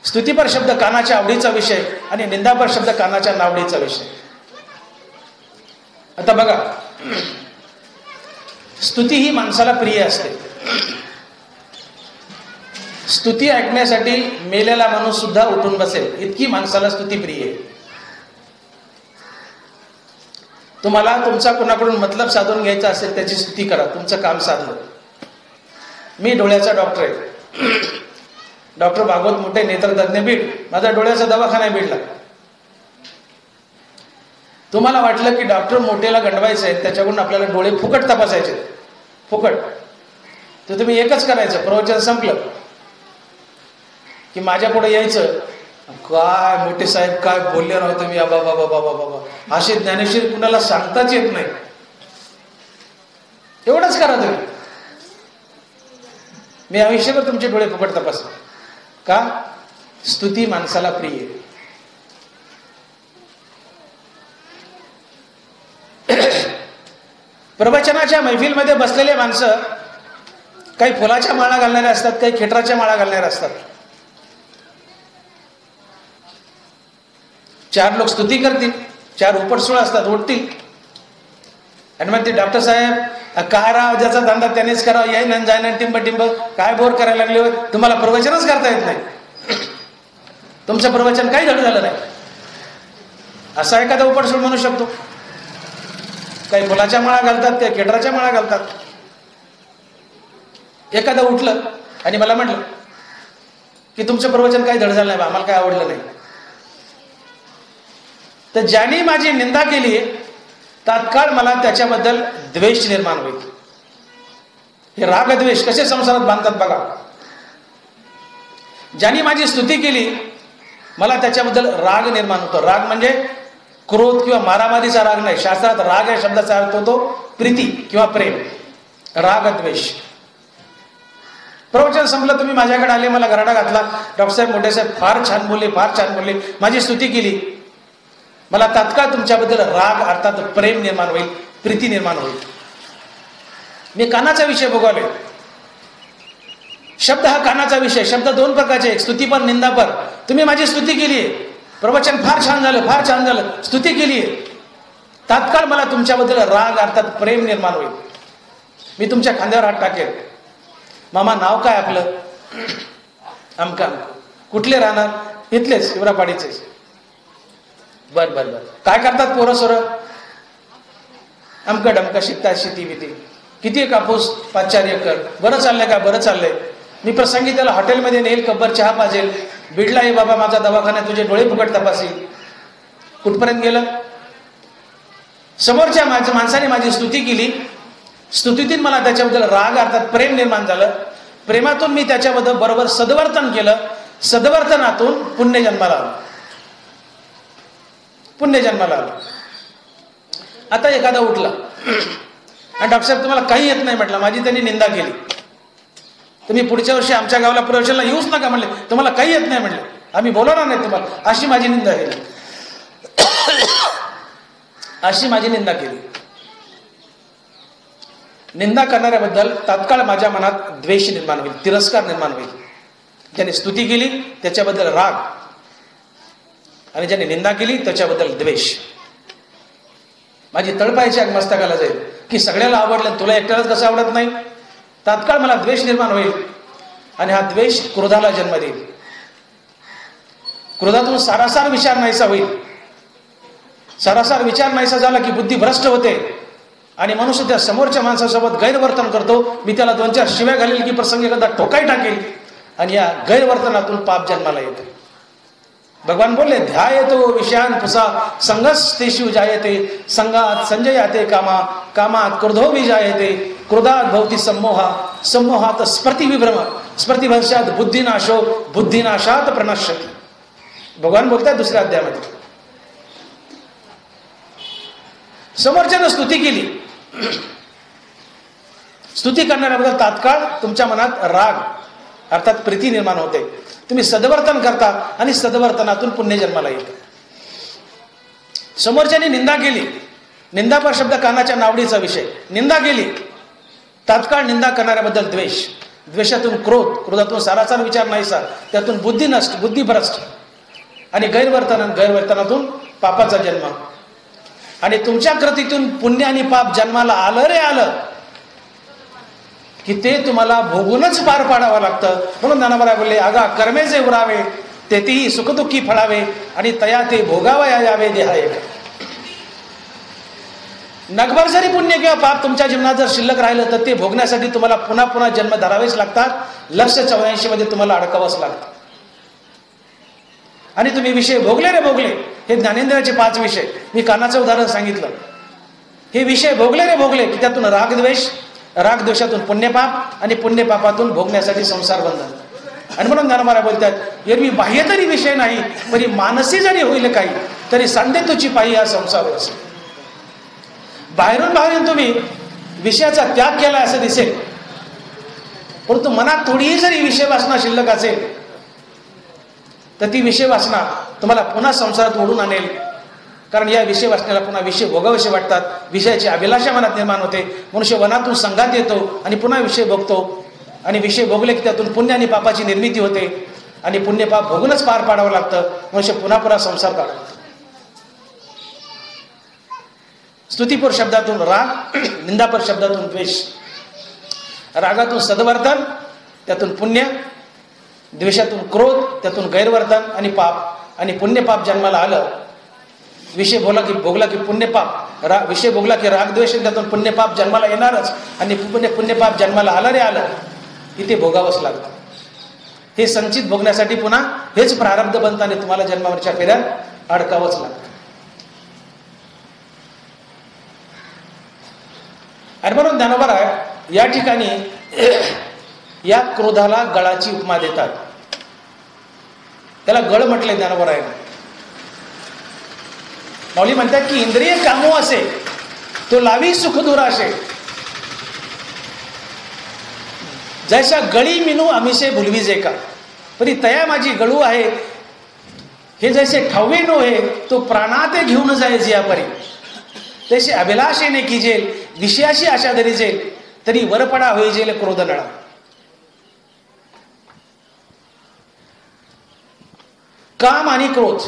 स्तुतीपर शब्द कानाच्या आवडीचा विषय आणि निंदापर शब्द कानाच्या नावडीचा विषय. आता बघा, स्तुती ही माणसाला प्रिय असते. स्तुती ऐकण्यासाठी मेलेला माणूस सुद्धा उठून बसेल, इतकी माणसाला स्तुती प्रिय आहे. तुम्हाला तुमचा कोणाकडून मतलब साधून घ्यायचा असेल त्याची स्तुती करा, तुमचं काम साधलं. मी डोळ्याचा डॉक्टर आहे. डॉक्टर भागवत मोठे नेत्रतज्ञ बीड. माझा डोळ्याचा दवाखाना आहे बीडला. तुम्हाला वाटलं की डॉक्टर मोठेला गंडवायचं आहे, त्याच्याकडून आपल्याला डोळे फुकट तपासायचे, फुकट, तर तुम्ही एकच करायचं. प्रवचन संपलं की माझ्या पुढे यायचं. काय मोठे साहेब काय बोलले राहतो तुम्ही, बाबा बाबा बाबा बाबा, असे ज्ञानेश्वर कुणाला सांगताच येत नाही. एवढंच करा तुम्ही. मी आयुष्यभर तुमचे डोळे फुकट तपास. का? स्तुती माणसाला प्रिय. प्रवचनाच्या मैफिलमध्ये बसलेले माणसं काही फुलाच्या माळा घालणारे असतात, काही खेटराच्या माळा घालणारे असतात. 4 लोक स्तुती करतील, 4 उपटसुळ असतात, उठतील आणि मग ते डॉक्टर साहेब काय राव, ज्याचा धंदा त्यानेच करावं, याय न जाय ना टिंब टिंब, काय बोर करायला लागले, तुम्हाला प्रवचनच करता येत नाही, तुमचं प्रवचन काही धड झालं नाही, असा एखादा उपटसुळ म्हणू शकतो. काही फुलाच्या माळा घालतात, काही खेटराच्या माळा घालतात. एखादं उठलं आणि मला म्हटलं की तुमचं प्रवचन काही धड झालं नाही, आम्हाला काय आवडलं नाही, तर ज्यांनी माझी निंदा केली तात्काळ मला त्याच्याबद्दल द्वेष निर्माण होईल. हे रागद्वेष कसे संसारात बांधतात बघा. ज्यांनी माझी स्तुती केली मला त्याच्याबद्दल राग निर्माण होतो. राग म्हणजे क्रोध किंवा मारामारीचा राग नाही. शास्त्रात राग या शब्दाचा अर्थ होतो प्रीती किंवा प्रेम. रागद्वेष. प्रवचन संपलं, तुम्ही माझ्याकडे आले, मला गराडा घातला, डॉक्टर साहेब, मोठे साहेब फार छान बोलले, फार छान बोलले, माझी स्तुती केली. मला तात्काळ तुमच्याबद्दल राग अर्थात प्रेम निर्माण होईल, प्रीती निर्माण होईल. मी कानाचा विषय बघालोय. शब्द हा कानाचा विषय. शब्द दोन प्रकारचे, एक स्तुतीपर, निंदापर. तुम्ही माझी स्तुती केली आहे, प्रवचन फार छान झालं, फार छान झालं, स्तुती केली आहे, तात्काळ मला तुमच्याबद्दल राग अर्थात प्रेम निर्माण होईल. मी तुमच्या खांद्यावर हात टाकेल. मामा नाव काय आपलं? अमका. कुठले राहणार? इथलेच, हिवरापाडीचेच. बर बर बर. काय करतात पोरं सोरं? अमका डमका, शिकतात, शेती बिती. किती कापूस? 5-4 एकर. बरं चाललंय का? बरं चाललंय. मी प्रसंगी त्याला हॉटेलमध्ये नेईल, कब्बर चहा पाजेल, बीडला ये बाबा माझा दवाखान्यात, तुझे डोळे फुकट तपासील. कुठपर्यंत गेलं? समोरच्या माणसाने माझी स्तुती केली, स्तुतीतून मला त्याच्याबद्दल राग अर्थात प्रेम निर्माण झालं, प्रेमातून मी त्याच्याबद्दल बरोबर सद्वर्तन केलं, सद्वर्तनातून पुण्य जन्माला आलं, पुण्य जन्माला आलं. आता एखादा उठला आणि डॉक्टर साहेब तुम्हाला काही येत नाही म्हटलं, माझी त्यांनी निंदा केली, तुम्ही पुढच्या वर्षी आमच्या गावाला प्रवेशाला येऊच नका म्हणले, तुम्हाला काही येत नाही म्हणले, आम्ही बोलवणार नाही तुम्हाला, अशी माझी निंदा केली, अशी माझी निंदा केली. निंदा करणाऱ्याबद्दल तात्काळ माझ्या मनात द्वेष निर्माण होईल, तिरस्कार निर्माण होईल. ज्याने स्तुती केली त्याच्याबद्दल राग, आणि ज्याने निंदा केली त्याच्याबद्दल द्वेष. माझी तळपायची आग मस्तकाला जाईल की सगळ्याला आवडलं, तुला एकट्यालाच कसं आवडत नाही. तात्काळ मला द्वेष निर्माण होईल, आणि हा द्वेष क्रोधाला जन्म देईल. क्रोधातून सारासार विचार नाहीसा होईल. सारासार विचार नाहीसा झाला की बुद्धी भ्रष्ट होते, आणि मनुष्य त्या समोरच्या माणसासोबत गैरवर्तन करतो. मी त्याला 2-4 शिव्या घालेल की प्रसंगी एखादा ठोकाई टाकेल, आणि या गैरवर्तनातून पाप जन्माला येते. भगवान बोलले, ध्यायतो विषयान पुसा संगस्तेषु जायते, संगात संजयाते कामा, कामात क्रोधो विजायते, क्रोधात भवति सम्मोहा, सम्मोहात स्मृतिविभ्रम, स्मृतिभ्रंशात बुद्धिनाशो, बुद्धिनाशात प्रणश्यति. भगवान बोलतात दुसऱ्या अध्यायामध्ये. समोरच्यानं स्तुती केली, स्तुती करणाऱ्याबद्दल तात्काळ तुमच्या मनात राग अर्थात प्रीती निर्माण होते. तुम्ही सद्वर्तन करता, आणि सद्वर्तनातून पुण्य जन्माला येते. समोरच्याने निंदा केली, निंदापर शब्द कानाच्या नावडीचा विषय. निंदा केली, तात्काळ निंदा करणाऱ्याबद्दल द्वेष, द्वेषातून क्रोध, क्रोधातून सारासार विचार नाहीसा, त्यातून बुद्धी नष्ट, बुद्धिभ्रष्ट, आणि गैरवर्तनातून पापाचा जन्म. आणि तुमच्या कृतीतून पुण्य आणि पाप जन्माला आलं रे आलं की ते तुम्हाला भोगूनच पार पाडावं लागतं. म्हणून ज्ञानोबा बोलले, आगा कर्मे जे उरावे तेथेही सुखदुःखी फळावे, आणि तया ते भोगावया यावे देहा एक. नगभर जरी पुण्य किंवा पाप तुमच्या जीवनात जर शिल्लक राहिलं तर ते भोगण्यासाठी तुम्हाला पुन्हा पुन्हा जन्म धरावेच लागतात. 184 मध्ये तुम्हाला अडकावंच लागतं. आणि तुम्ही विषय भोगले रे भोगले, हे ज्ञानेंद्रियाचे 5 विषय मी कानाचं उदाहरण सांगितलं. हे विषय भोगले रे भोगले की त्यातून रागद्वेष, रागद्वेषातून पुण्यपाप, आणि पुण्यपापातून भोगण्यासाठी संसार बंधन. आणि म्हणून ज्ञानोबा बोलतात, एरवी बाह्य तरी विषय नाही, तरी मानसी जरी होईल काही, तरी सांडे तुची पायी हा संसार असेल. बाहेरून तुम्ही विषयाचा त्याग केला असं दिसेल, परंतु मनात थोडीही जरी विषय वासना शिल्लक असेल तर ती विषय वासना तुम्हाला पुन्हा संसारात ओढून आणेल. कारण या विषय वासनेला पुन्हा विषय भोगावेसे वाटतात, विषयाची अभिलाषा मनात निर्माण होते. मनुष्य वनातून संघात येतो आणि पुन्हा विषय भोगतो, आणि विषय भोगले की त्यातून पुण्य आणि पापाची निर्मिती होते, आणि पुण्य पाप भोगूनच पार पाडावं लागतं. मनुष्य पुन्हा पुन्हा संसार काढतो. स्तुतीपर शब्दातून राग, निंदापर शब्दातून द्वेष, रागातून सद्वर्तन, त्यातून पुण्य, द्वेषातून क्रोध, त्यातून गैरवर्तन आणि पाप, आणि पुण्यपाप जन्माला आलं. विषय भोगला की पुण्यपाप, विषय भोगला की रागद्वेष, त्यातून पुण्यपाप जन्माला येणारच, आणि पुण्यपाप जन्माला आलं रे आलं की ते भोगावंच लागतं. हे संचित भोगण्यासाठी पुन्हा हेच प्रारब्ध बनतं, आणि तुम्हाला जन्मावरच्या फेऱ्यात अडकावंच लागतं. आणि म्हणून ज्ञानोबा या ठिकाणी या क्रोधाला गळाची उपमा देतात. त्याला गळ म्हटले ज्ञानोबा राय. माऊली म्हणतात की इंद्रिय कामो असे तो लावी सुख दुराशे, जैसा गळी मिनू अमिसे भुलवीजे का, परी तया माझी गळू आहे, हे जैसे ठावे नो हे तो प्राणाते घेऊन जाय जिया परी, तैसे अभिलाषेने कीजेल विषयाशी आशा धरीजेल, तरी वरपडा होईजेल क्रोध नळा. काम आणि क्रोध,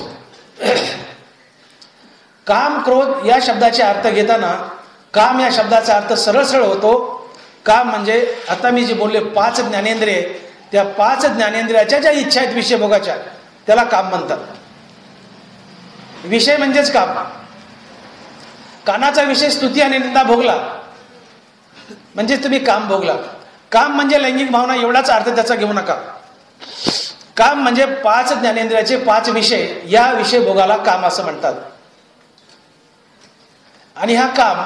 काम क्रोध या शब्दाचे अर्थ घेताना काम या शब्दाचा अर्थ सरळ सरळ होतो. काम म्हणजे आता मी जे बोलले 5 ज्ञानेंद्रिय, त्या 5 ज्ञानेंद्रियाच्या ज्या इच्छा आहेत विषय भोगाच्या, त्याला काम म्हणतात. विषय म्हणजेच काम. कानाचा विषय स्तुती आणि निंदा भोगला म्हणजे तुम्ही काम भोगला. काम म्हणजे लैंगिक भावना एवढाच अर्थ त्याचा घेऊ नका. काम म्हणजे 5 ज्ञानेंद्रियाचे 5 विषय, या विषय भोगाला काम असं म्हणतात. आणि हा काम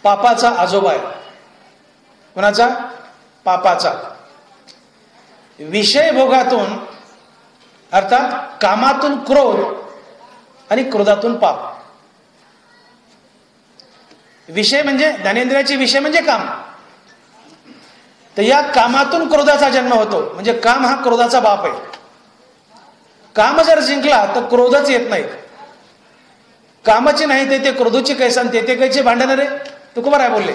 पापाचा आजोबा आहे. कोणाचा? पापाचा. विषय भोगातून अर्थात कामातून क्रोध आणि क्रोधातून पाप. विषय म्हणजे ज्ञानेंद्रियाचे विषय म्हणजे काम. तर या कामातून क्रोधाचा जन्म होतो. म्हणजे काम हा क्रोधाचा बाप आहे. काम जर जिंकला तर क्रोधच येत नाही. कामाचे नाही ते क्रोधूची कैसा, ते कैचे भांडण रे, तुकोबाराय बोलले.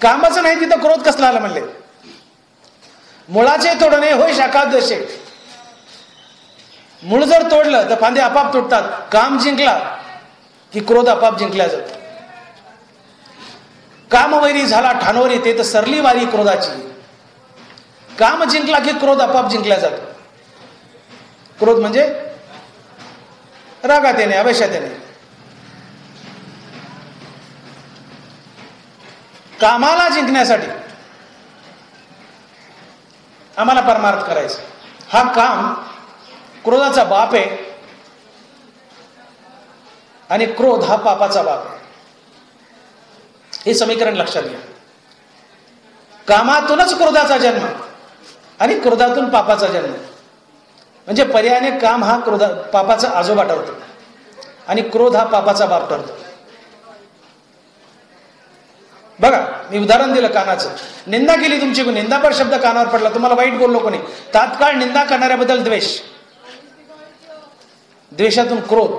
कामच नाही तिथं क्रोध कसला आला म्हणले. मुळाचे तोडणे होय शाखा द्वेषे. मूळ जर तोडलं तर फांदे आपाप तुटतात. काम जिंकला की क्रोध आपाप जिंकला जातो. कामवैरी झाला ठाणोरी, ते तर सरली वारी क्रोधाची. काम जिंकला की क्रोध आपाप जिंकला जातो. क्रोध म्हणजे रागात येणे, अवैशात येणे. कामाला जिंकण्यासाठी आम्हाला परमार्थ करायचा. हा काम क्रोधाचा बाप आहे आणि क्रोध हा पापाचा बाप आहे. हे समीकरण लक्षात घ्या. कामातूनच क्रोधाचा जन्म आणि क्रोधातून पापाचा जन्म. म्हणजे पर्यायाने काम हा पापाचा आजोबा ठरतो आणि क्रोध हा पापाचा बाप ठरतो. बघा, मी उदाहरण दिलं कानाचं. निंदा केली तुमची, निंदापर शब्द कानावर पडला, तुम्हाला वाईट बोललो कोणी, तात्काळ निंदा करणाऱ्याबद्दल द्वेष, द्वेषातून क्रोध,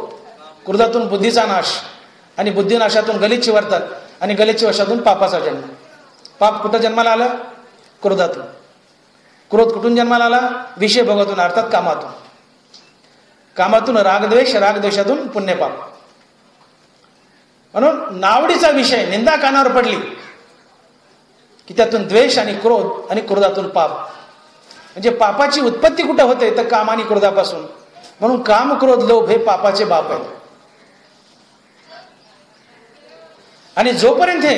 क्रोधातून बुद्धीचा नाश आणि बुद्धिनाशातून गलिच्छ वर्तन आणि गलिच्छ वशातून पापाचा जन्म. पाप कुठं जन्माला आलं? क्रोधातून. क्रोध कुठून जन्माला आला? विषय भोगातून, अर्थात कामातून. कामातून रागद्वेष, रागद्वेषातून पुण्यपाप. म्हणून नावडीचा विषय निंदा कानावर पडली की त्यातून द्वेष आणि क्रोध आणि क्रोधातून पाप. म्हणजे पापाची उत्पत्ती कुठं होते? तर काम आणि क्रोधापासून. म्हणून काम, क्रोध, लोभ हे पापाचे बाप आहेत. आणि जोपर्यंत हे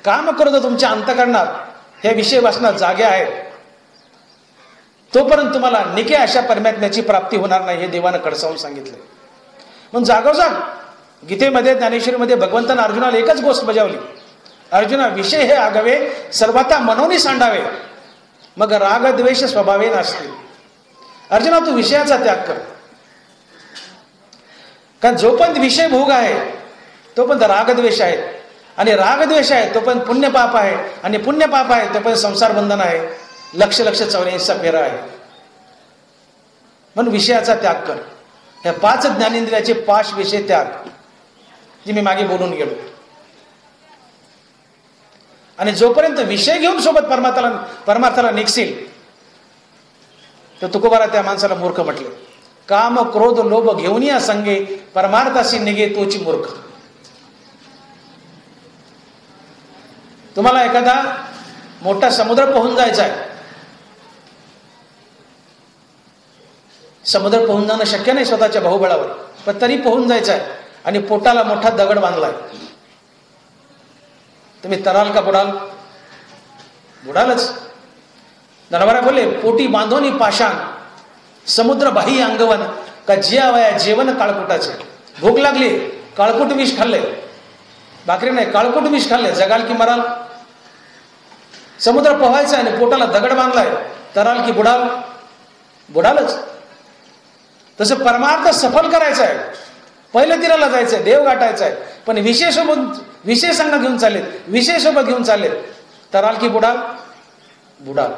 काम, क्रोध तुमच्या अंतःकरणात हे विषय वासना जागे आहेत, तोपर्यंत तुम्हाला निके अशा परमात्म्याची प्राप्ती होणार नाही, हे देवानं कडसावून सांगितलं. म्हणून जागोजाग गीतेमध्ये, ज्ञानेश्वरीमध्ये भगवंतानं अर्जुनाला एकच गोष्ट बजावली. अर्जुना, विषय हे आगावे, सर्वथा मनोनी सांडावे, मग राग द्वेष स्वभावे नासतील. अर्जुना, तू विषयाचा त्याग कर. कारण जोपर्यंत विषय भोग आहे तोपर्यंत रागद्वेष आहे, आणि रागद्वेष आहे तोपर्यंत पुण्यपाप आहे, आणि पुण्यपाप आहे तोपर्यंत संसार बंधन आहे, लक्ष 84चा फेरा आहे. म्हणून विषयाचा त्याग कर. ह्या 5 ज्ञानेंद्रियाचे 5 विषय त्याग, जे मी मागे बोलून गेलो. आणि जोपर्यंत विषय घेऊन सोबत परमार्थाला निघशील, तर तुकोबारा त्या माणसाला मूर्ख म्हटले. काम, क्रोध, लोभ घेऊन या संगे, परमार्थाशी निघे तोची मूर्ख. तुम्हाला एखादा मोठा समुद्र पोहून जायचा आहे. समुद्र पोहून जाणं शक्य नाही स्वतःच्या बाहुबळावर, पण तरी पोहून जायचं आहे, आणि पोटाला मोठा दगड बांधलाय. तुम्ही तराल का बुडाल? बुडालच. नरवरा बोलले, पोटी बांधोनी पाषाण, समुद्र बाही अंगवन, का जियावया जेवण काळकुटाचे. भूक लागली, काळकुट विष खाल्ले, भाकरी नाही काळकुट विष खाल्ले, जगाल की मराल. समुद्र पोहायचा आणि पोटाला दगड बांधलाय, तराल की बुडाल? बुडालच. तसं परमार्थ सफल करायचा आहे, पहिलं तीराला जायचंय, देव गाठायचा आहे, पण विषय संघ घेऊन चाललेत, विषय सोबत घेऊन चाललेत, तराल की बुडाल? बुडाल.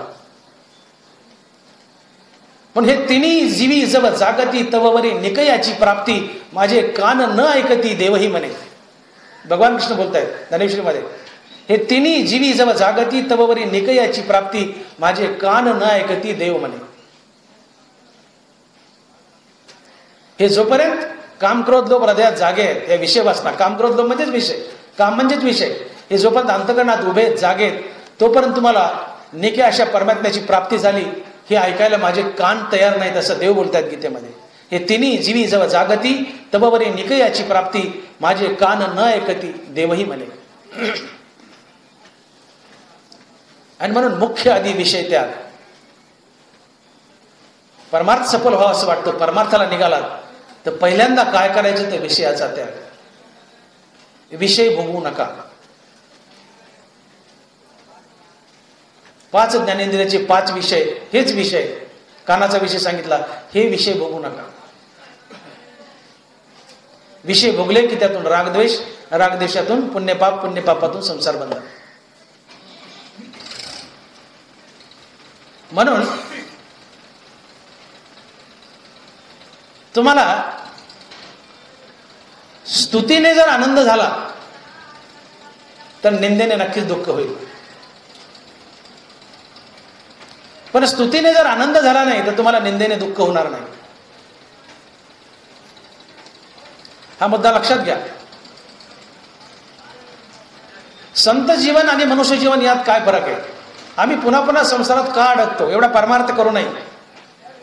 पण हे तिन्ही जीवी जव जागती तववरी निकयाची प्राप्ती, माझे कान न ऐकती देवही म्हणे. भगवान कृष्ण बोलतायत ज्ञानेश्वरीमध्ये, हे तिन्ही जीवी जव जागती तववरी निकयाची प्राप्ती, माझे कान न ऐकती देव म्हणे. हे जोपर्यंत काम क्रोध लोभ हृदयात जागे आहेत, या विषय वासना, काम क्रोध लोभ म्हणजेच विषय, काम म्हणजेच विषय, हे जोपर्यंत अंतकरणात उभे जागेत, तोपर्यंत तुम्हाला निके अशा परमात्म्याची प्राप्ती झाली हे ऐकायला माझे कान तयार नाहीत, असं देव बोलतात गीतेमध्ये. हे तिन्ही जीवी जव जागती तबवरी निकयाची प्राप्ती, माझे कान न ऐकती देवही म्हणे. आणि म्हणून मुख्य आधी विषय त्याग. परमार्थ सफल व्हावं असं वाटतं, परमार्थाला निघालात तर पहिल्यांदा काय करायचं तर विषयाचा त्याग. विषय भोगवू नका. 5 ज्ञानेंद्रियाचे 5 विषय, हेच विषय, कानाचा विषय सांगितला, हे विषय भोगू नका. विषय भोगले की त्यातून रागद्वेष, रागद्वेषातून पुण्यपाप, पुण्यपापातून संसार बंधन. म्हणून तुम्हाला स्तुतीने जर आनंद झाला तर निंदेने नक्कीच दुःख होईल. पण स्तुतीने जर आनंद झाला नाही तर तुम्हाला निंदेने दुःख होणार नाही. हा मुद्दा लक्षात घ्या. संत जीवन आणि मनुष्य जीवन यात काय फरक आहे? आम्ही पुन्हा पुन्हा संसारात का अडकतो? एवढा परमार्थ करू नये.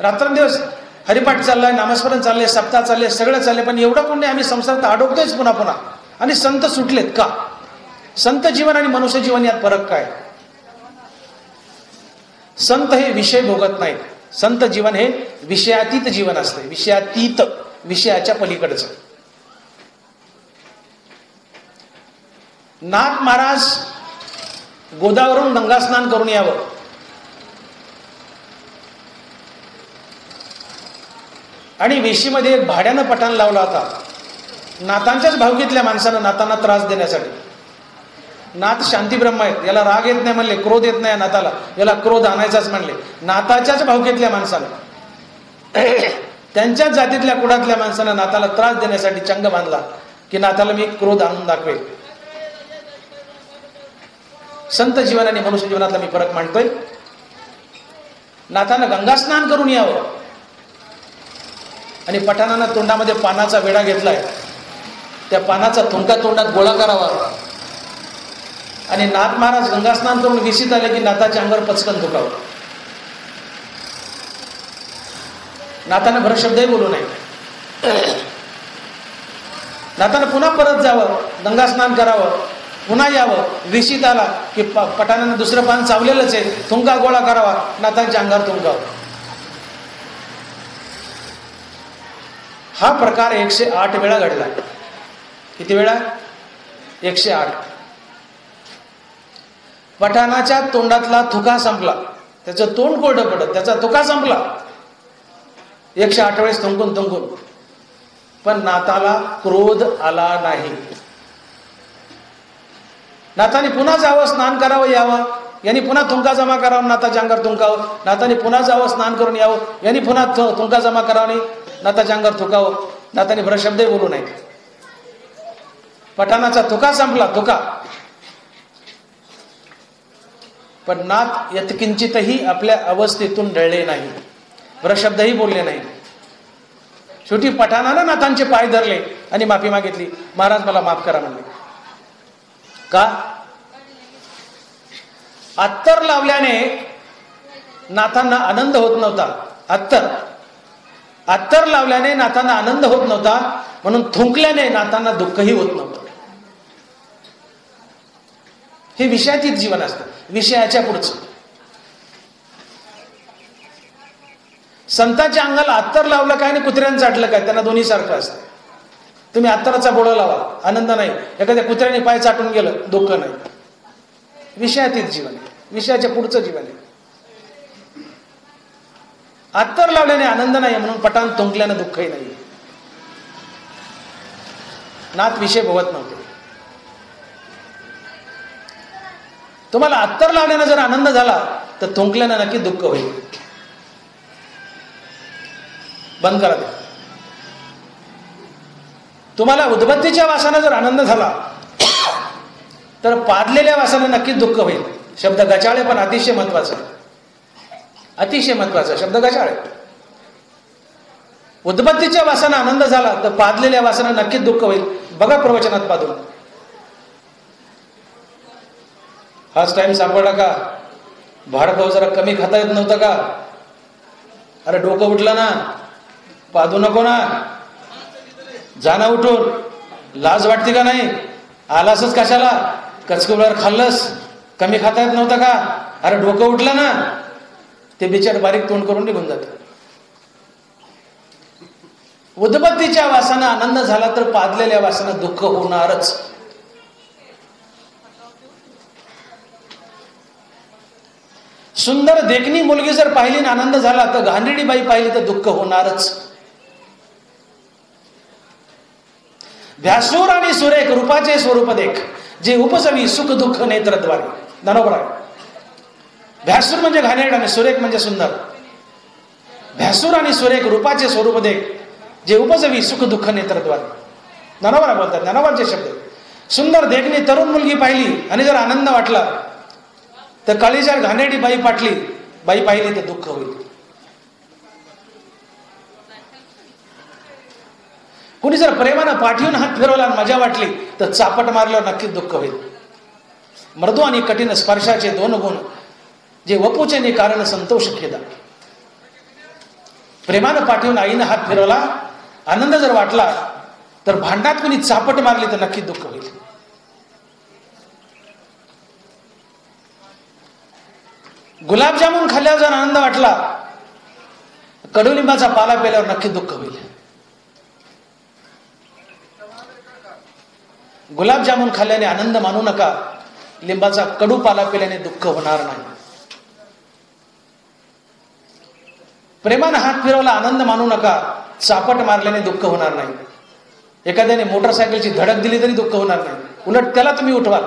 रात्रंदिवस हरिपाठ चाललाय, नामस्मरण चाललंय, सप्ताह चालले, सगळं चाललंय, पण एवढं कोण नाही, आम्ही संसारात अडकतोयच पुन्हा पुन्हा. आणि संत सुटलेत का? संत जीवन आणि मनुष्य जीवन यात फरक काय? संत हे विषय भोगत नाहीत. संत जीवन हे विषयातीत जीवन असते. विषयातीत, विषयाच्या पलीकडचं. नाथ महाराज गोदावरून गंगास्नान करून यावं, आणि वेशीमध्ये एक भाड्यानं पठाण लावला होता. नाथांच्याच भावकीतल्या माणसानं नाथांना त्रास देण्यासाठी. नाथ शांती ब्रह्म आहेत, याला राग येत नाही म्हणले, क्रोध येत नाही नाथाला, याला क्रोध आणायचाच म्हणले. नाथाच्याच भावकीतल्या माणसानं, त्यांच्याच जातीतल्या कुळातल्या माणसानं नाथाला त्रास देण्यासाठी चंग बांधला की नाथाला मी क्रोध आणून दाखवेल. संत जीवन आणि मनुष्य जीवनातला मी फरक मांडतोय. नाथानं गंगास्नान करून यावं आणि पठाणानं तोंडामध्ये पानाचा वेढा घेतलाय, त्या पानाचा थुंका तोंडात गोळा करावा आणि नाथ महाराज गंगास्नान करून विशीत आले की नाथाच्या अंगावर पचकन थुकावं. नाथानं भरशब्दही बोलू नये. नाथानं पुन्हा परत जावं, गंगास्नान करावं, पुन्हा यावं. विशीत आला की पठाणानं दुसरं पान चावलेलंच आहे, थुंका गोळा करावा, नाथांच्या अंगावर थुंकावं. हा प्रकार 108 वेळा घडला. किती वेळा? 108. पठाणाच्या तोंडातला थुका संपला, त्याचं तोंड कोरडं पडत, त्याचा थुका संपला 108 वेळेस थुंकून थुंकून. पण नाथाला क्रोध आला नाही. नाथाने पुन्हा जावं, स्नान करावं, यावं, यांनी पुन्हा थुंका जमा करावं, नाथाच्या अंगावर थुंकावं. नाथाने पुन्हा जावं, स्नान करून यावं, यांनी पुन्हा थुंका जमा करावं, नाथाच्या अंगावर थुकावं. नाथाने भरशब्दही बोलू नये. पठाणाचा थुका संपला, थुका. पण नाथ यत्किंचितही आपल्या अवस्थेतून डळले नाही, भरशब्दही बोलले नाही. शेवटी पठाणानं नाथांचे पाय धरले आणि माफी मागितली. महाराज मला माफ करा म्हणले. का? अत्तर लावल्याने नाथांना आनंद होत नव्हता. अत्तर लावल्याने नाथांना आनंद होत नव्हता, म्हणून थुंकल्याने नाथांना दुःखही होत नव्हतं. हे विषयातीत जीवन असतं, विषयाच्या पुढचं. संतांच्या अंगाला अत्तर लावलं काय आणि कुत्र्यानं चाटलं काय, त्यांना दोन्ही सारखं असतं. तुम्ही अत्तराचा बोळा लावा, आनंद नाही. एखाद्या कुत्र्याने पाय चाटून गेलं, दुःख नाही. विषयातीत जीवन आहे, विषयाच्या पुढचं जीवन आहे. अत्तर लावल्याने आनंद नाही, म्हणून पठाण थुंकल्याने दुःखही नाही. नाथ विषय भोगत नव्हते. तुम्हाला अत्तर लावल्याने जर आनंद झाला तर थुंकल्याने नक्की दुःख होईल. बंद करा ते. तुम्हाला उदबत्तीच्या वासाने जर आनंद झाला तर पादलेल्या वासाने नक्कीच दुःख होईल. शब्द गचाळे पण अतिशय महत्वाचा आहे, अतिशय महत्वाचा शब्द गचाळे. उदबत्तीच्या वासाने आनंद झाला तर पादलेल्या वासाने नक्कीच दुःख होईल. बघा प्रवचनात पादून. हाच टाइम सापडला का? भाडपाव जरा कमी खाता येत नव्हतं का? अरे डोकं उठलं ना, पादू नको ना, जाना उठून. लाज वाटते का नाही? आलासच कशाला? कचकुळवर खाल्लंस, कमी खाता येत नव्हतं का? अरे डोकं उठलं ना. ते बिचार बारीक तोंड करून निघून जाते. उदबत्तीच्या वासाने आनंद झाला तर पादलेल्या वासाने दुःख होणारच. सुंदर देखणी मुलगी जर पाहिली ना आनंद झाला तर घाणेरडी बाई पाहिली तर दुःख होणारच. भ्यासूर आणि सुरेख रूपाचे स्वरूप देख, जे उपजवी सुख दुःख नेत्रद्वारे. बरोबर आहे. भ्यासूर म्हणजे घाणेरड आणि सुरेख म्हणजे सुंदर. भ्यासूर आणि सुरेख रूपाचे स्वरूप देख, जे उपजवी सुख दुःख नेत्रद्वारे. ज्ञानोबा बोलतात, ज्ञानोबांचे शब्द. सुंदर देखणी तरुण मुलगी पाहिली आणि जर आनंद वाटला तर काळीजार घाणेरडी बाई पाहिली तर दुःख होईल. कुणी जर प्रेमानं पाठवून हात फिरवला आणि मजा वाटली तर चापट मारल्यावर नक्कीच दुःख होईल. मृदू आणि कठीण स्पर्शाचे दोन गुण, जे वपुचे कारण संतोष खेदा. प्रेमानं पाठवून आईनं हात फिरवला, आनंद जर वाटला तर भांडात कुणी चापट मारली तर नक्कीच दुःख होईल. गुलाबजामुन खाल्ल्यावर जर आनंद वाटला, कडुलिंबाचा पाला प्यायल्यावर नक्कीच दुःख होईल. गुलाबजामुन खाल्ल्याने आनंद मानू नका, लिंबाचा कडू पाला पिल्याने दुःख होणार नाही. प्रेमानं हात फिरवला आनंद मानू नका, चापट मारल्याने दुःख होणार नाही. एखाद्याने मोटरसायकलची धडक दिली तरी दुःख होणार नाही. उलट त्याला तुम्ही उठवाल,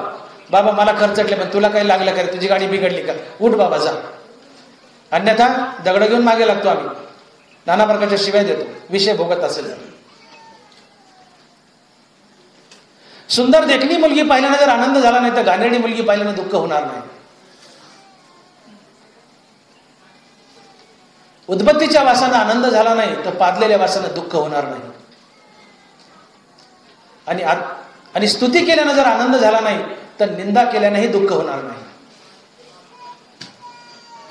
बाबा मला खर्चटले पण तुला काही लागलं का, तुझी गाडी बिघडली का, उठ बाबा जा. अन्यथा दगड घेऊन मागे लागतो आम्ही, नाना प्रकारच्या शिवाय देतो विषय भोगत असेल तर. सुंदर देखणी मुलगी पाहिल्याने जर आनंद झाला नाही तर घाणेरडी मुलगी पाहिल्याने दुःख होणार नाही. उदबत्तीच्या वासाने आनंद झाला नाही तर पादलेल्या वासाने दुःख होणार नाही. आणि स्तुती केल्याने जर आनंद झाला नाही तर निंदा केल्यानेही दुःख होणार नाही.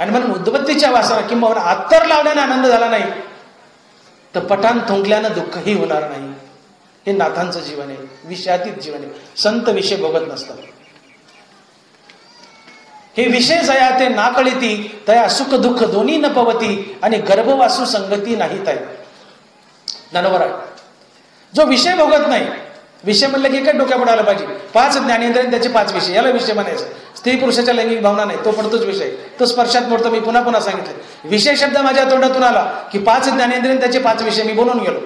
आणि म्हणून उदबत्तीच्या वासाने किंवा अत्तर लावल्याने आनंद झाला नाही तर पठाण थुंकल्यानं दुःखही होणार नाही. हे नाथांचं जीवन आहे, विषयातीत जीवन आहे. संत विषय भोगत नसतात. हे विषय जया ते नाकळीती, तया सुख दुःख दोन्ही न पवती, आणि गर्भवासू संगती नाही ताई. बरोबर आहे. जो विषय भोगत नाही, विषय म्हणलं की काय डोक्या बुडायला पाहिजे. 5 ज्ञानेंद्रिय त्याचे 5 विषय, याला विषय म्हणायचं. स्त्री पुरुषाच्या लैंगिक भावना नाही, तो पण तोच विषय. तो स्पर्शात मोडतो. मी पुन्हा पुन्हा सांगितलं, विषय शब्द माझ्या तोंडातून आला की 5 ज्ञानेंद्रिय त्याचे 5 विषय मी बोलून गेलो.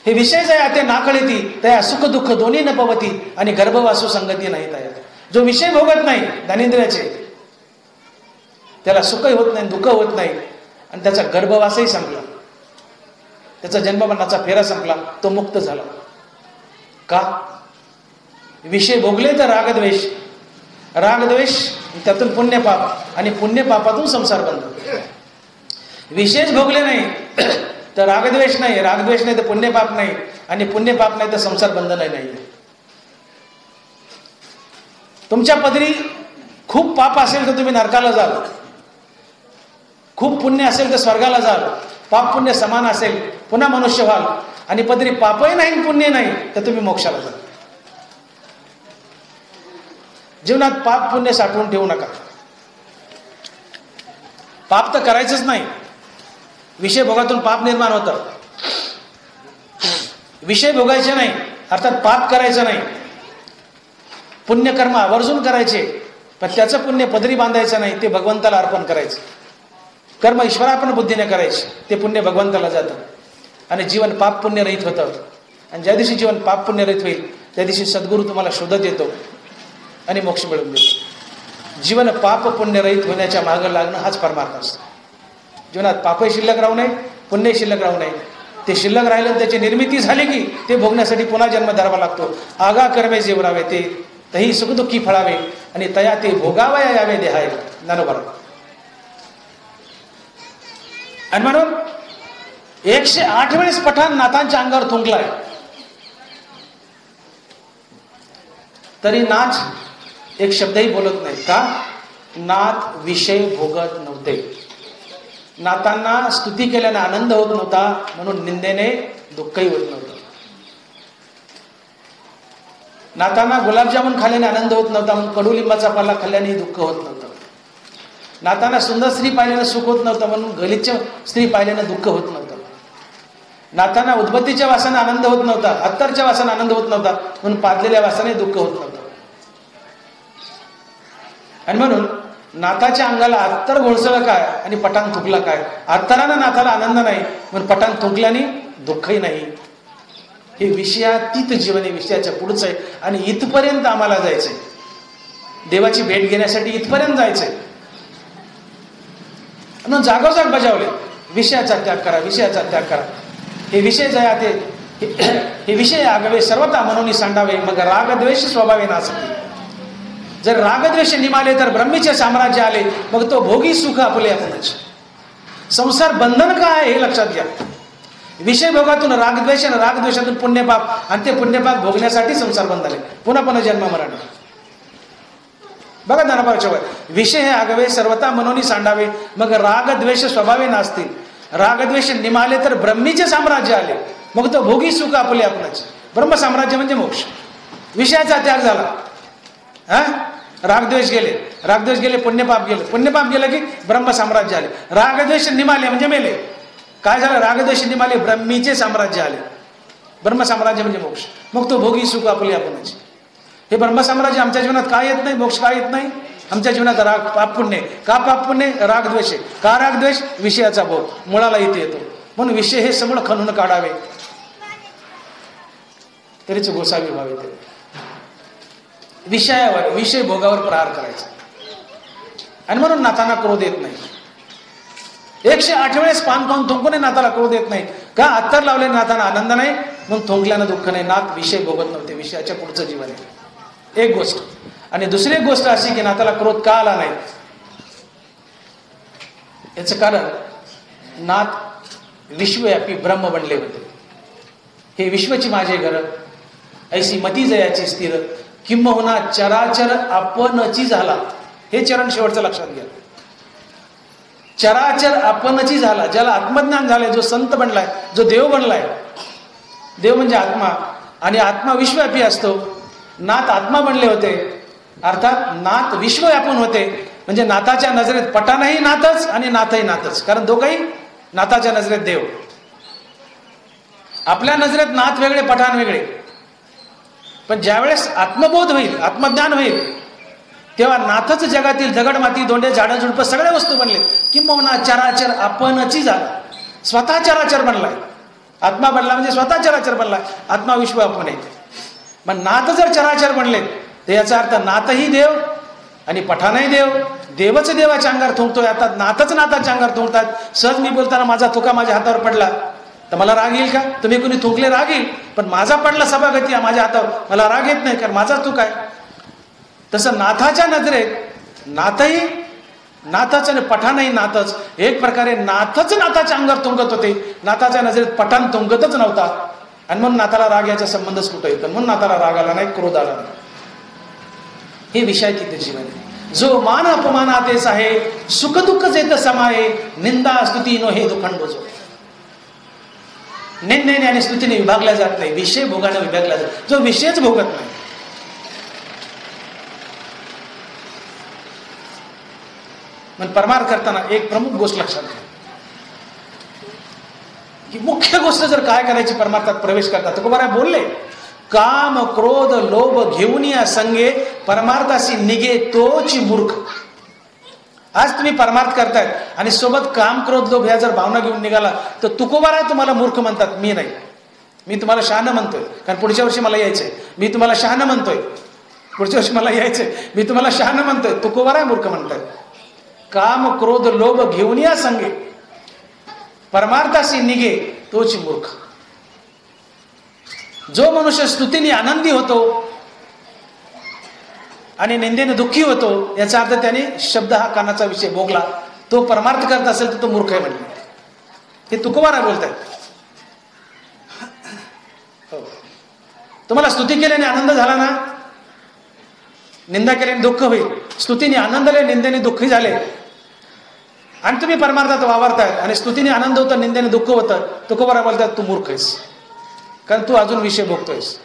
हे विषय जया ते नाकळीती, तया सुख दुःख दोन्ही न पवती, आणि गर्भवासू संगती नाही तया. जो विषय भोगत नाही ज्ञानेंद्रियाचे, त्याला सुखही होत नाही, दुःख होत नाही, आणि त्याचा गर्भवासही संपला, त्याचा जन्ममरणाचा फेरा संपला, तो मुक्त झाला. का? विषय भोगले तर रागद्वेष, रागद्वेष त्यातून पुण्यपाप, आणि पुण्यपापातून संसार बंध. विषयच भोगले नाही तर रागद्वेष नाही, रागद्वेष नाही तर पुण्यपाप नाही, आणि पुण्यपाप नाही तर संसार बंधन नाही. तुमच्या पदरी खूप पाप असेल तर तुम्ही नरकाला जाल, खूप पुण्य असेल तर स्वर्गाला जाल. पाप पुण्य समान असेल पुन्हा मनुष्य व्हाल, आणि पदरी पापही नाही पुण्य नाही तर तुम्ही मोक्षाला जाल. जीवनात पाप पुण्य साठवून ठेवू नका. पाप तर करायचंच नाही. विषय भोगातून पाप निर्माण होतं. विषय भोगायचे नाही अर्थात पाप करायचं नाही. पुण्यकर्म आवर्जून करायचे, पण त्याचं पुण्य पदरी बांधायचं नाही, ते भगवंताला अर्पण करायचं. कर्म ईश्वरार्पण बुद्धीने करायचे, ते पुण्य भगवंताला जातं, आणि जीवन पाप पुण्य रहित होतं. आणि ज्या दिवशी जीवन पाप पुण्य रहित होईल त्या दिवशी सद्गुरू तुम्हाला शोधत येतो आणि मोक्ष मिळवून देतो. जीवन पाप पुण्य रहित होण्याच्या मागे लागणं हाच परमार्थ असतो. जीवनात पापही शिल्लक राहू नये, पुण्य शिल्लक राहू नये. ते शिल्लक राहिलं त्याची निर्मिती झाली की ते भोगण्यासाठी पुन्हा जन्म धरावा लागतो. आगा कर्मे जेवरावे ते तही सुखदुःखी फळावे आणि तया ते भोगावया यावे देहाय. बरोबर. आणि म्हणून 108 वेळेस पठाण नाथांच्या अंगावर थुंकलाय, तरी नाथ एक शब्दही बोलत नाही. का? नाथ विषय भोगत नव्हते. नाथांना स्तुती केल्याने आनंद होत नव्हता, म्हणून निंदेने दुःखही होत नव्हतं. नाथांना गुलाबजामुन खाल्ल्याने आनंद होत नव्हता, म्हणून कडुलिंबाचा पाला खाल्ल्याने दुःख होत नव्हतं. नाथांना सुंदर स्त्री पाहिल्याने सुख होत नव्हतं, म्हणून गलिच्छ स्त्री पाहिल्याने दुःख होत नव्हतं. नाथांना उदबत्तीच्या वासाने आनंद होत नव्हता, अत्तरच्या वासाने आनंद होत नव्हता, म्हणून पाजलेल्या वासाने दुःख होत नव्हतं. आणि म्हणून नाथाच्या अंगाला अत्तर घोळसळं काय आणि पठाण थुकला काय? अत्तरानं नाथाला आनंद नाही, म्हणून पठाण थुकल्याने दुःखही नाही. हे विषयातीत जीवन आहे, विषयाच्या पुढचं आहे. आणि इथपर्यंत आम्हाला जायचंय, देवाची भेट घेण्यासाठी इथपर्यंत जायचंय. म्हणून जागोजाग बजावले, विषयाचा त्याग करा, विषयाचा त्याग करा. हे विषय जया ते हे विषय आगवे सर्वता मनोनी सांडावे, मग रागद्वेष स्वभावे नासते. जर रागद्वेष निमाले तर ब्रह्मीचे साम्राज्य आले, मग तो भोगी सुख आपले आपणच. संसार बंधन काय आहे हे लक्षात घ्या. विषय भोगातून रागद्वेष, रागद्वेषातून पुण्यपाप, आणि ते पुण्यपाप भोगण्यासाठी संसार बंधाले, पुन्हा पुन्हा जन्म मरण. बघा ज्ञानोबाच्या विषय हे आगवे सर्वता मनोनी सांडावे, मग रागद्वेष स्वभावे नासतील. रागद्वेष निमाले तर ब्रह्मीचे साम्राज्य आले, मग तो भोगी सुख आपले आपणच. ब्रह्म साम्राज्य म्हणजे मोक्ष. विषयाचा त्याग झाला, रागद्वेष गेले, रागद्वेष गेले, पुण्यपाप गेले, पुण्यपाप गेलं की ब्रह्म साम्राज्य आले. रागद्वेष निमाले म्हणजे मेले. काय झालं? रागद्वेष निमाले, ब्रह्मीचे साम्राज्य आले. ब्रह्म साम्राज्य म्हणजे मोक्ष, मग तो भोगी सुख आपले आपणच. हे ब्रह्म साम्राज्य आमच्या जीवनात काय येत नाही? मोक्ष काय येत नाही आमच्या जीवनात? राग पाप पुण्य. का पाप पुण्य? रागद्वेष. का रागद्वेष? विषयाचा भोग मुळाला इथे येतो. म्हणून विषय हे समूळ खणून काढावे, तरीच गोसावी व्हावे. ते विषयावर, विषय भोगावर प्रहार करायचा. आणि म्हणून नाथांना क्रोध येत नाही. 108 वेळेस पान खाऊन थुंकून नाथाला क्रोध येत नाही. का? अत्तर लावले नाथांना आनंद नाही, म्हणून थुंकल्यानं दुःख नाही. नाथ विषय भोगत नव्हते, विषयाच्या पुढचं जीवन आहे. एक गोष्ट. आणि दुसरी एक गोष्ट अशी की नाथाला क्रोध का आला नाही? याचं कारण नाथ विश्वव्यापी ब्रह्म बनले होते. हे विश्वची माझे घर, ऐशी मती जयाची स्थिर, किंबहुना चराचर आपणची झाला. हे चरण शेवटचं लक्षात घ्या. चराचर आपणची झाला, ज्याला आत्मज्ञान झालंय, जो संत बनलाय, जो देव बनलाय. देव म्हणजे आत्मा, आणि आत्मा विश्वव्यापी असतो. नाथ आत्मा बनले होते, अर्थात नाथ विश्वव्यापून होते. म्हणजे नाथाच्या नजरेत पठाणही नाथच आणि नाथही नाथच, कारण दोघंही नाथाच्या नजरेत देव. आपल्या नजरेत नाथ वेगळे, पठाण वेगळे. पण ज्यावेळेस आत्मबोध होईल, आत्मज्ञान होईल, तेव्हा नाथच जगातील दगडमाती, दोंडे, झाडं, झुडपं सगळ्या वस्तू बनले. किंबहुना चराचर आपणची झाला, स्वतः चराचर बनलाय. आत्मा बनला म्हणजे स्वतः चराचर बनलाय. आत्मा विश्व आपण आहे. मग नाथ जर चराचर बनले तर याचा अर्थ नाथही देव आणि पठाणही देव. देवच देवाच्या अंगावर थुंकतोय, आता नाथच नाथाच्या अंगावर थुंकतात. सहज मी बोलताना माझा तुका माझ्या हातावर पडला तर मला राग येईल का? तुम्ही कोणी थुंकले राग येईल, पण माझा पडला सभागती माझ्या हातावर, मला राग येत नाही, कारण माझा चूक आहे. तसं नाथाच्या नजरेत नाथही नाथच आणि पठाणही नाथच. एक प्रकारे नाथच नाथाच्या अंगावर थुंकत होते, नाथाच्या नजरेत पठाण थुंकतच नव्हता. आणि म्हणून नाथाला राग याचा संबंधच कुठं येतो, म्हणून नाथाला राग आला नाही, क्रोध आला नाही. हे विषयातीत जीवन आहे. जो मान अपमानातेच आहे, सुख दुःख जेत समाये, निंदा स्तुती नो हे दुखंड जो. निंदेने आणि स्तुतीने विभागला जात नाही, विषय भोगाने विभागला जात. जो विषयच भोगत नाही, पण परमार्थ करताना एक प्रमुख गोष्ट लक्षात घ्या की मुख्य गोष्ट जर काय करायची परमार्थात प्रवेश करतात, तुकोबाराय बोलले, काम क्रोध लोभ घेऊन या संगे परमार्थाशी निघे तोच मूर्ख. आज तुम्ही परमार्थ करतायत आणि सोबत काम क्रोध लोभ ह्या जर भावना घेऊन निघाला तर तुकोबाराय तुम्हाला मूर्ख म्हणतात. मी नाही, मी तुम्हाला शहाणं म्हणतोय, कारण पुढच्या वर्षी मला यायचंय. मी तुम्हाला शहाणं म्हणतोय, पुढच्या वर्षी मला यायचंय, मी तुम्हाला शहाणं म्हणतोय. तुकोबाराय मूर्ख म्हणताय. काम क्रोध लोभ घेऊन या संगे परमार्थाशी निघे तोच मूर्ख. जो मनुष्य स्तुतीने आनंदी होतो आणि निंदेने दुःखी होतो, याचा अर्थ त्याने शब्द हा कानाचा विषय भोगला, तो परमार्थ करत असेल तर तो मूर्ख आहे म्हणले. हे तुकोबाराय बोलतायत. हो, तुम्हाला स्तुती केल्याने आनंद झाला ना, निंदा केल्याने दुःख होईल. स्तुतीने आनंद आले, निंदेने दुःखी झाले, आणि तुम्ही परमार्थात वावरतायत आणि स्तुतीने आनंद होतं, निंदेने दुःख होतं, तुकोबाराय बोलतात तू मूर्ख आहेस, कारण तू अजून विषय भोगतोयस.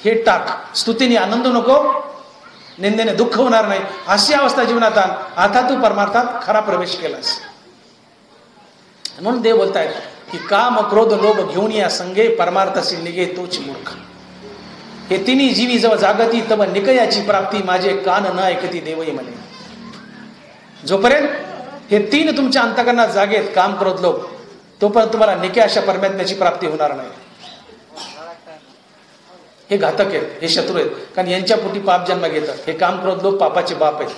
हे टाक, स्तुतीने आनंद नको, निंदेने दुःख होणार नाही, अशी अवस्था जीवनात आण. आता तू परमार्थात खरा प्रवेश केलास. म्हणून देव बोलतायत की काम क्रोध लोभ घेऊन या संगे परमार्थाशी निघे तोच मूर्ख. हे तिन्ही जीवी जव जागती तव निकयाची प्राप्ती, माझे कान न ऐकती देवही म्हणे. जोपर्यंत हे तीन तुमच्या अंतःकरणात जागेत, काम क्रोध लोभ, तोपर्यंत तुम्हाला निके अशा परमात्म्याची प्राप्ती होणार नाही. हे घातक आहेत, हे शत्रू आहेत, कारण यांच्या पोटी पाप जन्म घेतात. हे काम क्रोध लोभ पापाचे बाप आहेत,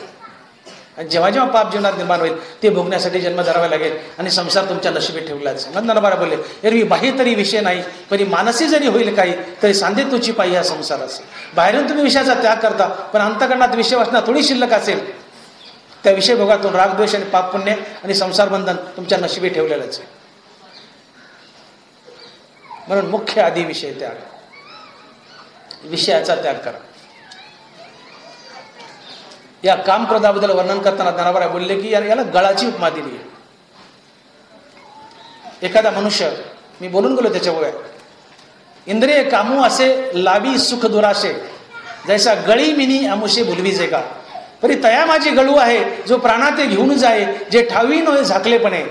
आणि जेव्हा जेव्हा पाप जीवनात निर्माण होईल ते भोगण्यासाठी जन्म धरावा लागेल, आणि संसार तुमच्या नशिबी ठेवलाच. नंदनबारा बोलले, एरवी बाह्य तरी विषय नाही, पण मानसी जरी होईल काही तरी सांधे तुझी पायी हा संसार असेल. बाहेरून तुम्ही विषयाचा त्याग करता, पण अंतःकरणात विषय वासना थोडी शिल्लक असेल, त्या विषय भोगातून राग द्वेष आणि पाप पुण्य आणि संसार बंधन तुमच्या नशिबी ठेवलेलंच आहे. म्हणून मुख्य आधी विषय त्याग, विषयाचा त्याग करा. या काम क्रोधाबद्दल वर्णन करताना ज्ञानोबा बोलले की याला गळाची उपमा दिली आहे. एखादा मनुष्य, मी बोलून गेलो त्याच्यामुळे, इंद्रिय कामू असे लावी सुख दुराशे, जैसा गळी मिनी आमुषे भुलवीजे का, परी तया माझी गळू आहे, जो प्राणाते घेऊन जाय, जे ठावी नोय झाकलेपणे.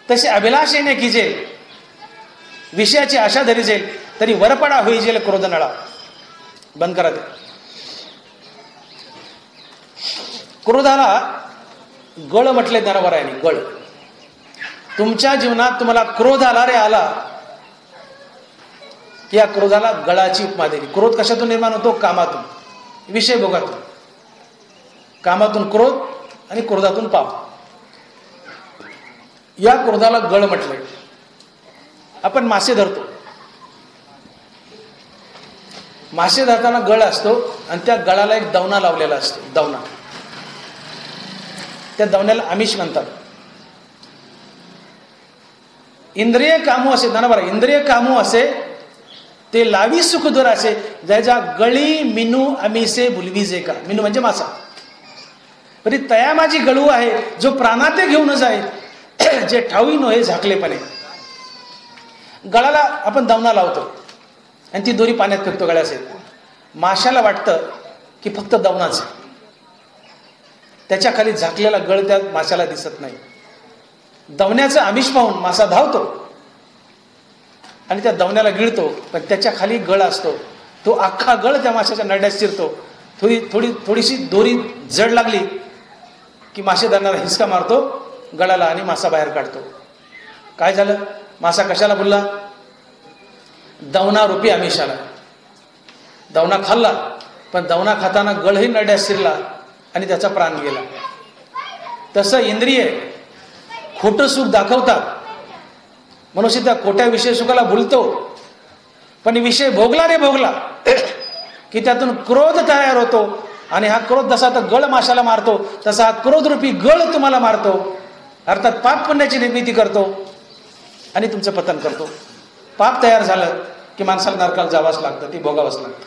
तसे अभिलाषेने कीजे, विषयाची आशा धरी जाईल, तरी वरपडा होईजेल क्रोध नळा. बंद करा ते. क्रोधाला गळ म्हटले ज्ञानोबरायांनी. गळ, तुमच्या जीवनात तुम्हाला क्रोध आला रे आला, की या क्रोधाला गळाची उपमा दिली. क्रोध कशातून निर्माण होतो? कामातून, विषय भोगातून. कामातून क्रोध आणि क्रोधातून पाप, या क्रोधाला गळ म्हटलंय. आपण मासे धरतो, मासे धरताना गळ असतो आणि त्या गळाला एक दवना लावलेला असतो. दवना, त्या दवण्याला आमिष म्हणतात. इंद्रिय कामू असे, बरं, इंद्रिय कामू असे ते लावी सुख दूर असे, ज्याच्या गळी मिनू आमिषे भुलवीजे का. मिनू म्हणजे मासा. तरी तया माझी गळू आहे, जो प्राणाते घेऊन जाईल, जे ठावी नोहे झाकलेपणे. गळाला आपण दवना लावतो आणि ती दोरी पाण्यात फेकतो गळ्याचे. माशाला वाटतं की फक्त दवनाच, त्याच्या खाली झाकलेला गळ त्या माशाला दिसत नाही. दवण्याचं आमिष पाहून मासा धावतो आणि त्या दवण्याला गिळतो, पण त्याच्या खाली गळ असतो. तो अख्खा गळ त्या माशाच्या नरड्यात शिरतो. थोडीशी दोरी जड लागली की मासे धरणारा हिसका मारतो गळाला आणि मासा बाहेर काढतो. काय झालं? मासा कशाला बोलला? दवना रूपी आमिषाला. दवना खाल्ला, पण दवना खाताना गळही नरड्यात शिरला आणि त्याचा प्राण गेला. तसं इंद्रिय खोटं सुख दाखवतात. मनुष्य त्या खोट्या विषय सुखाला भुलतो, पण विषय भोगला रे भोगला की त्यातून क्रोध तयार होतो, आणि हा क्रोध जसा तर गळ माशाला मारतो, तसा हा क्रोधरूपी गळ तुम्हाला मारतो. अर्थात पाप पुण्याची निर्मिती करतो आणि तुमचं पतन करतो. पाप तयार झालं की माणसाला नरकाला जावंच लागतं, ती भोगावंच लागतं.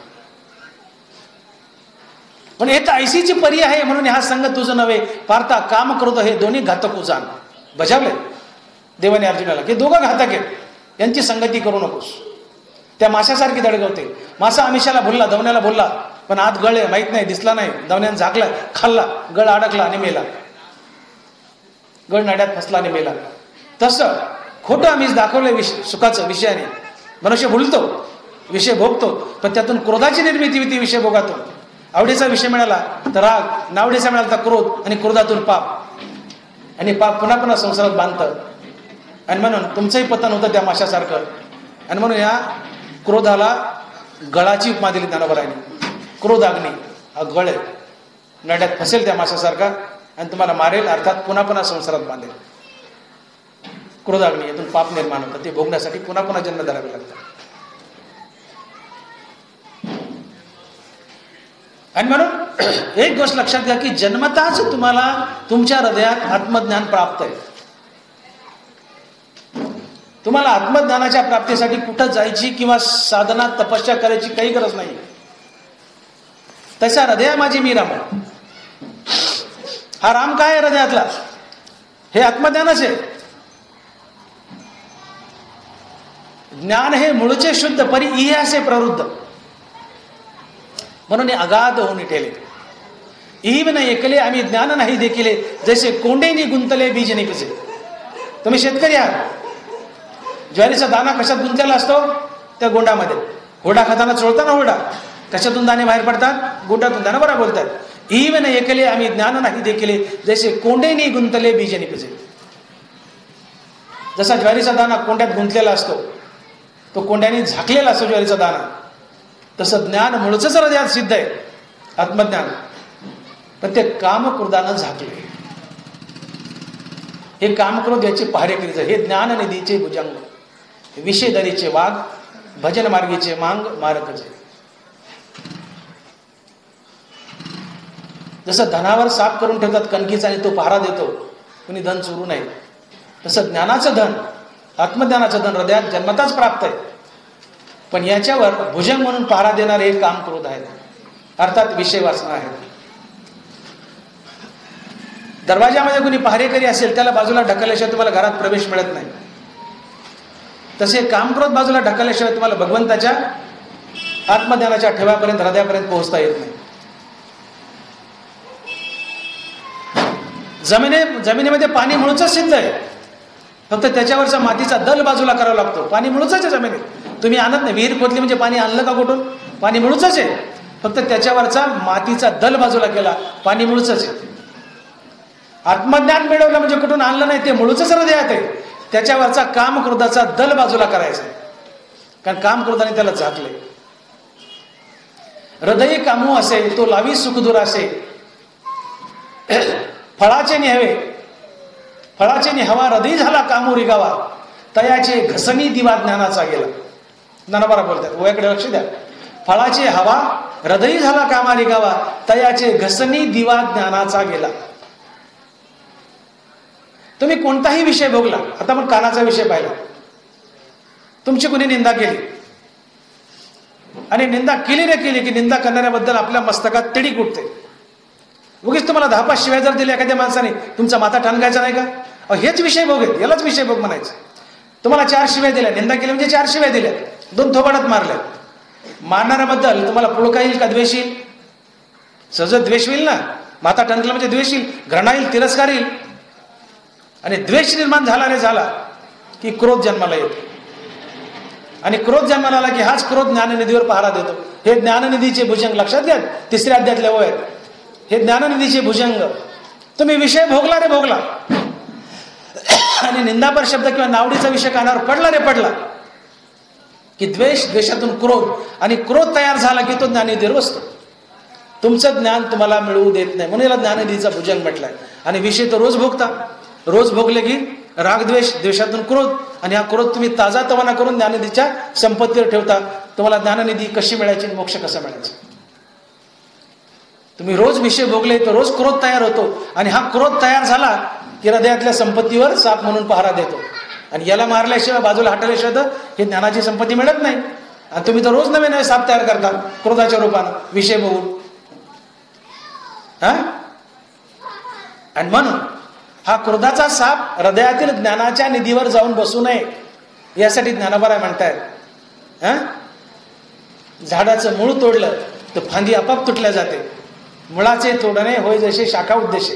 पण हे तर ऐशीची पर्याय आहे. म्हणून हा संघ तुझं नव्हे, पार्था काम क्रोध हे दोन्ही घातक उजान. बजावले देवाने अर्जुनाला की दोघं घातक आहेत, यांची संगती करू नकोस. त्या माशासारखी दडगवते. मासा आमिषाला बोलला, दवण्याला बोलला, पण आत गळ आहे, माहित नाही, दिसला नाही. दवण्याने झाकला, खाल्ला, गळ अडकला आणि मेला. गळ नड्यात फसला आणि मेला. तसं खोटं आमिष दाखवलं सुखाचं विषयाने, मनुष्य भुलतो, विषय भोगतो, पण त्यातून क्रोधाची निर्मिती होती विषय भोगातून. आवडीचा विषय मिळाला तर राग, नावडीचा मिळाला तर क्रोध, आणि क्रोधातून पाप, आणि पाप पुन्हा पुन्हा संसारात बांधतं. आणि म्हणून तुमचंही पतन होतं त्या माशासारखं. आणि म्हणून या क्रोधाला गळाची उपमा दिली ज्ञानोबरायांनी. क्रोध अग्नी हा गळ आहे, नड्यात फसेल त्या माशासारखा आणि तुम्हाला मारेल, अर्थात पुन्हा पुन्हा संसारात बांधेल. क्रोधाग्नी यातून पाप निर्माण होतं, ते भोगण्यासाठी पुन्हा पुन्हा जन्म धरावे लागतात. आणि म्हणून एक गोष्ट लक्षात घ्या की जन्मताच तुम्हाला तुमच्या हृदयात आत्मज्ञान प्राप्त आहे. तुम्हाला आत्मज्ञानाच्या प्राप्तीसाठी कुठं जायची किंवा साधना तपस्या करायची काही गरज नाही. तसा हृदया माझी मी राम. हा राम काय आहे हृदयातला? हे आत्मज्ञानच आहे. ज्ञान हे मूळचे शुद्ध परी इहासे प्रवृद्ध, म्हणून हे अगाध होऊन ठेले. इव न एकले आम्ही ज्ञान नाही देखिले, जसे कोंडेनी गुंतले बीज निपजे. तुम्ही शेतकरी आहात, ज्वारीचा दाना कशात गुंतलेला असतो? त्या गोंडामध्ये. हुरडा खाताना चोळताना हुरडा, कशातून दाणे बाहेर पडतात? गोंडातून. दाना बरोबर बोलतात. इव न एकले आम्ही ज्ञान नाही देखिले, जसे कोंडेनी गुंतले बीज निपजे. जसा ज्वारीचा दाना कोंड्यात गुंतलेला असतो, तो कोंड्याने झाकलेला असतो ज्वारीचा दाना, तसं ज्ञान मूळच हृदयात सिद्ध आहे, आत्मज्ञान. पण ते कामक्रोधानं झाकले. हे कामक्रोध याचे पहारेकरीचे, हे ज्ञाननिधीचे भुजंग, विषयदरीचे वाघ, भजन मार्गीचे मांग मारकचे. जसं धनावर साफ करून ठेवतात कणकीचा आणि तो पहारा देतो, कुणी धन चोरू नये, तसं ज्ञानाचं धन, आत्मज्ञानाचं धन हृदयात जन्मताच प्राप्त आहे. पण याच्यावर भुजंग म्हणून पहारा देणारे हे कामक्रोध आहेत, अर्थात विषय वासना आहेत. दरवाजामध्ये कुणी पहारेकरी असेल त्याला बाजूला ढकलल्याशिवाय तुम्हाला घरात प्रवेश मिळत नाही. तसे कामक्रोध बाजूला ढकलल्याशिवाय तुम्हाला भगवंताच्या आत्मज्ञानाच्या ठेव्यापर्यंत, हृदयापर्यंत पोहोचता येत नाही. जमिनीमध्ये पाणी मुळच सिद्ध आहे, फक्त त्याच्यावरचा मातीचा दल बाजूला करावा लागतो. पाणी मुळच आहे जमिनीत, तुम्ही आणत नाही. विहीर खोदली म्हणजे पाणी आणलं का कुठून? पाणी मुळच आहे, फक्त त्याच्यावरचा मातीचा दल बाजूला केला, पाणी मुळच आहे. आत्मज्ञान मिळवलं म्हणजे कुठून आणलं नाही, ते मुळच हृदयात आहे. त्याच्यावरचा कामक्रोधाचा दल बाजूला करायचा, कारण कामक्रोधाने त्याला झाकले. हृदय कामू असे तो लावी सुखदूर असे, फळाचे निहावे फळाचे निहावा हृदय झाला कामू रिगावा, तयाचे घसणी दिवा ज्ञानाचा गेला. ज्ञानोबा बोलतात, ओयाकडे लक्ष द्या. फळाचे हवा हृदय झाला कामा रिगावा, तयाचे घसणी दिवा ज्ञानाचा गेला. तुम्ही कोणताही विषय भोगला, आता आपण कानाचा विषय पाहिला, तुमची कोणी निंदा केली आणि निंदा केली रे केली की निंदा करणाऱ्याबद्दल आपल्या मस्तकात तिडीक उठते. उगीच तुम्हाला 10-5 शिव्या जर दिल्या एखाद्या माणसाने, तुमचा माथा ठणकायचा नाही का? हेच विषय भोग आहेत, यालाच विषय भोग म्हणायचं. तुम्हाला 4 शिव्या दिल्या, निंदा केली म्हणजे 4 शिव्या दिल्या, 2 थोबाडात मारल्या. मारणाऱ्याबद्दल तुम्हाला पुळका येईल का द्वेष येईल? सहज द्वेष होईल ना. माथा ठणकला म्हणजे द्वेष येईल, घृणा येईल, तिरस्कार येईल. आणि द्वेष निर्माण झाला रे झाला की क्रोध जन्माला येतो, आणि क्रोध जन्माला आला की हाच क्रोध ज्ञाननिधीवर पहारा देतो. हे ज्ञाननिधीचे भुजंग लक्षात घ्या, 3ऱ्या अध्यायातले ओळ. हे ज्ञाननिधीचे भुजंग. तुम्ही विषय भोगला रे भोगला, आणि निंदापर शब्द किंवा नावडीचा विषय कानावर पडला रे पडला की द्वेष, द्वेषातून क्रोध, आणि क्रोध तयार झाला की तो ज्ञाननिधीवर बसतो. तुमचं ज्ञान तुम्हाला मिळवू देत नाही, म्हणून याला ज्ञाननिधीचा भुजंग म्हटलाय. आणि विषय तर रोज भोगता, रोज भोगले की रागद्वेष, द्वेषातून क्रोध, आणि हा क्रोध तुम्ही ताजा तवाना करून ज्ञाननिधीच्या संपत्तीवर ठेवता. तुम्हाला ज्ञाननिधी कशी मिळायची, मोक्ष कसा मिळायचा? तुम्ही रोज विषय भोगले तर रोज क्रोध तयार होतो, आणि हा क्रोध तयार झाला की हृदयातल्या संपत्तीवर साप म्हणून पहारा देतो. आणि याला मारल्याशिवाय, बाजूला हटवल्याशिवाय तर हे ज्ञानाची संपत्ती मिळत नाही. आणि तुम्ही तर रोज नवे नवे साप तयार करता क्रोधाच्या रूपानं विषय बघून. आणि म्हणून हा क्रोधाचा साप हृदयातील ज्ञानाच्या निधीवर जाऊन बसू नये, यासाठी ज्ञानोबा म्हणतायत, झाडाचं मूळ तोडलं तर फांदी आपाप तुटल्या जाते. मुळाचे तोडणे होय जसे शाखा उद्देशे,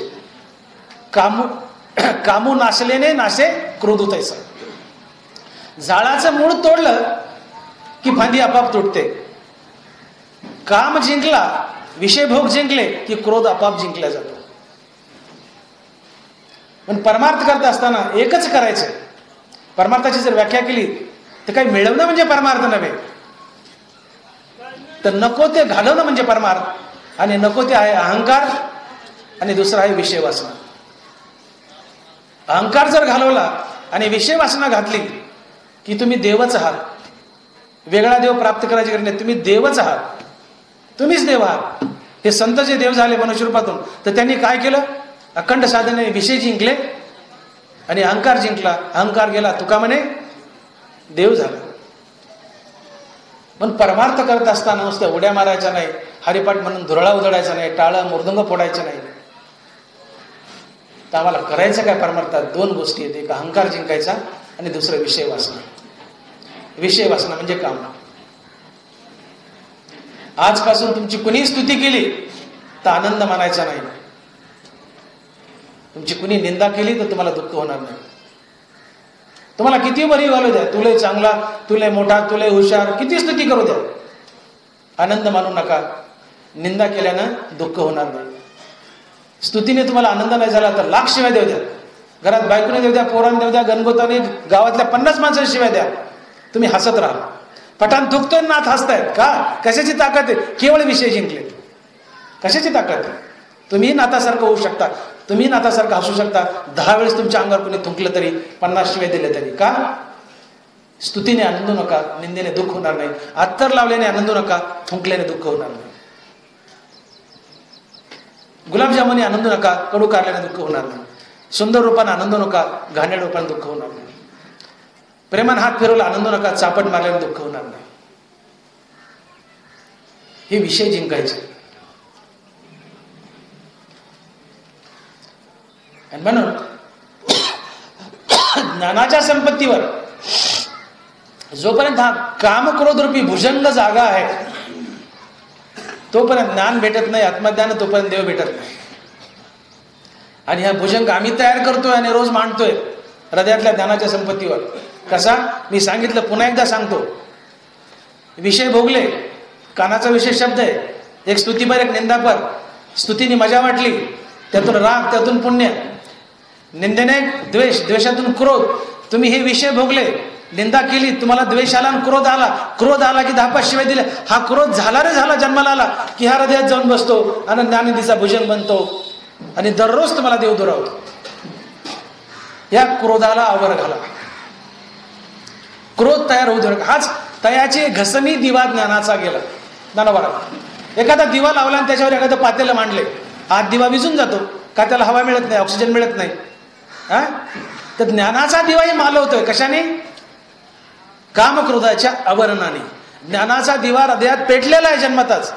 कामू नाशलेने नाशे क्रोध तैसा. झाडाचं मूळ तोडलं की फांदी आपाप तुटते. काम जिंकला, विषय भोग जिंकले की क्रोध आपाप जिंकला जातो. पण परमार्थ करत असताना एकच करायचं. परमार्थाची जर व्याख्या केली तर काही मिळवणं म्हणजे परमार्थ नव्हे, तर नको ते घालवणं म्हणजे परमार्थ. आणि नको ते आहे अहंकार आणि दुसरा आहे विषय वासना. अहंकार जर घालवला आणि विषय वासना घातली की तुम्ही देवच आहात. वेगळा देव प्राप्त करायची गरज नाही, तुम्ही देवच आहात, तुम्हीच देव आहात. हे संत जे देव झाले मनुष्य रूपातून, तर त्यांनी काय केलं? अखंड साधनेने विषय जिंकले आणि अहंकार जिंकला. अहंकार गेला, तुका म्हणे देव झाला. पण परमार्थ करत असताना नुसतं उड्या मारायच्या नाही, हरिपाठ म्हणून धुरळा उधळायचा नाही, टाळं मृदंग फोडायचं नाही. तर आम्हाला करायचं काय परमार्थात? दोन गोष्टी आहेत, एक अहंकार जिंकायचा आणि दुसरं विषय वासना. विषय वासना म्हणजे काम. आजपासून तुमची कुणी स्तुती केली तर आनंद मानायचा नाही. तुमची कुणी निंदा केली तर तुम्हाला दुःख होणार नाही. तुम्हाला किती बरी घालू द्या, तुले चांगला, तुले मोठा, तुले हुशार, किती स्तुती करू द्या, आनंद मानू नका. निंदा केल्यानं दुःख होणार नाही. स्तुतीने तुम्हाला आनंद नाही झाला तर लाख शिव्या देऊ द्या, घरात बायकोने देऊ द्या, पोरांना देऊ द्या, गणगोताने, गावातल्या 50 माणसांनी शिव्या द्या, तुम्ही हसत राहा. पठाण थुकतोय, नाथ हसतायत का? कशाची ताकद आहे? केवळ विषय जिंकले. कशाची ताकद आहे? तुम्ही नाथासारखं होऊ शकता, तुम्ही नाथासारखं हसू शकता. 10 वेळेस तुमच्या अंगावर कोणी थुंकलं तरी, 50 शिव्या दिले तरी. का? स्तुतीने आनंदू नका, निंदेने दुःख होणार नाही. अत्तर लावल्याने आनंदू नका, थुंकल्याने दुःख होणार नाही. गुलाबजामुने आनंदू नका, कडू कारल्याने दुःख होणार नाही. सुंदर रूपाने आनंदू नका, घाणेरड्या रूपाने दुःख होणार नाही. प्रेमान हात फिरवला आनंदू नका, चापट मारल्याने दुःख होणार नाही. हे विषय जिंकायचे. आणि म्हणून ज्ञानाच्या संपत्तीवर जोपर्यंत हा कामक्रोध रूपी भुजंग जागा आहे तोपर्यंत ज्ञान भेटत नाही. आत्मज्ञान तोपर्यंत देव भेटत नाही. आणि हा भुजंग आम्ही तयार करतोय आणि रोज मांडतोय हृदयातल्या ज्ञानाच्या संपत्तीवर. कसा? मी सांगितलं, पुन्हा एकदा सांगतो. विषय भोगले, कानाचा विशेष शब्द आहे. एक स्तुतीपर, एक निंदापर. स्तुतीने मजा वाटली, त्यातून राग, त्यातून पुण्य. निंदेने द्वेष, द्वेषातून क्रोध. तुम्ही हे विषय भोगले, निंदा केली, तुम्हाला द्वेष आला आणि क्रोध आला. क्रोध आला की 10-5 शिवाय दिले. हा क्रोध झाला रे झाला, जन्माला आला की हा हृदयात जाऊन बसतो आणि ज्ञाननिधीचा भुजंग बनतो आणि दररोज तुम्हाला देव दुरावतो. या क्रोधाला आवर घाला, क्रोध तयार होऊ देऊ नका. हाच तयाचे घसमी दिवा ज्ञानाचा गेला. ज्ञानोबा एखादा दिवा लावला आणि त्याच्यावर एखादं पातेलं मांडले, आत दिवा विझून जातो का? त्याला हवा मिळत नाही, ऑक्सिजन मिळत नाही. तर ज्ञानाचा दिवाही मालवतोय कशाने? कामक्रोधाच्या आवरणाने. ज्ञानाचा दिवा हृदयात पेटलेला आहे जन्मताच,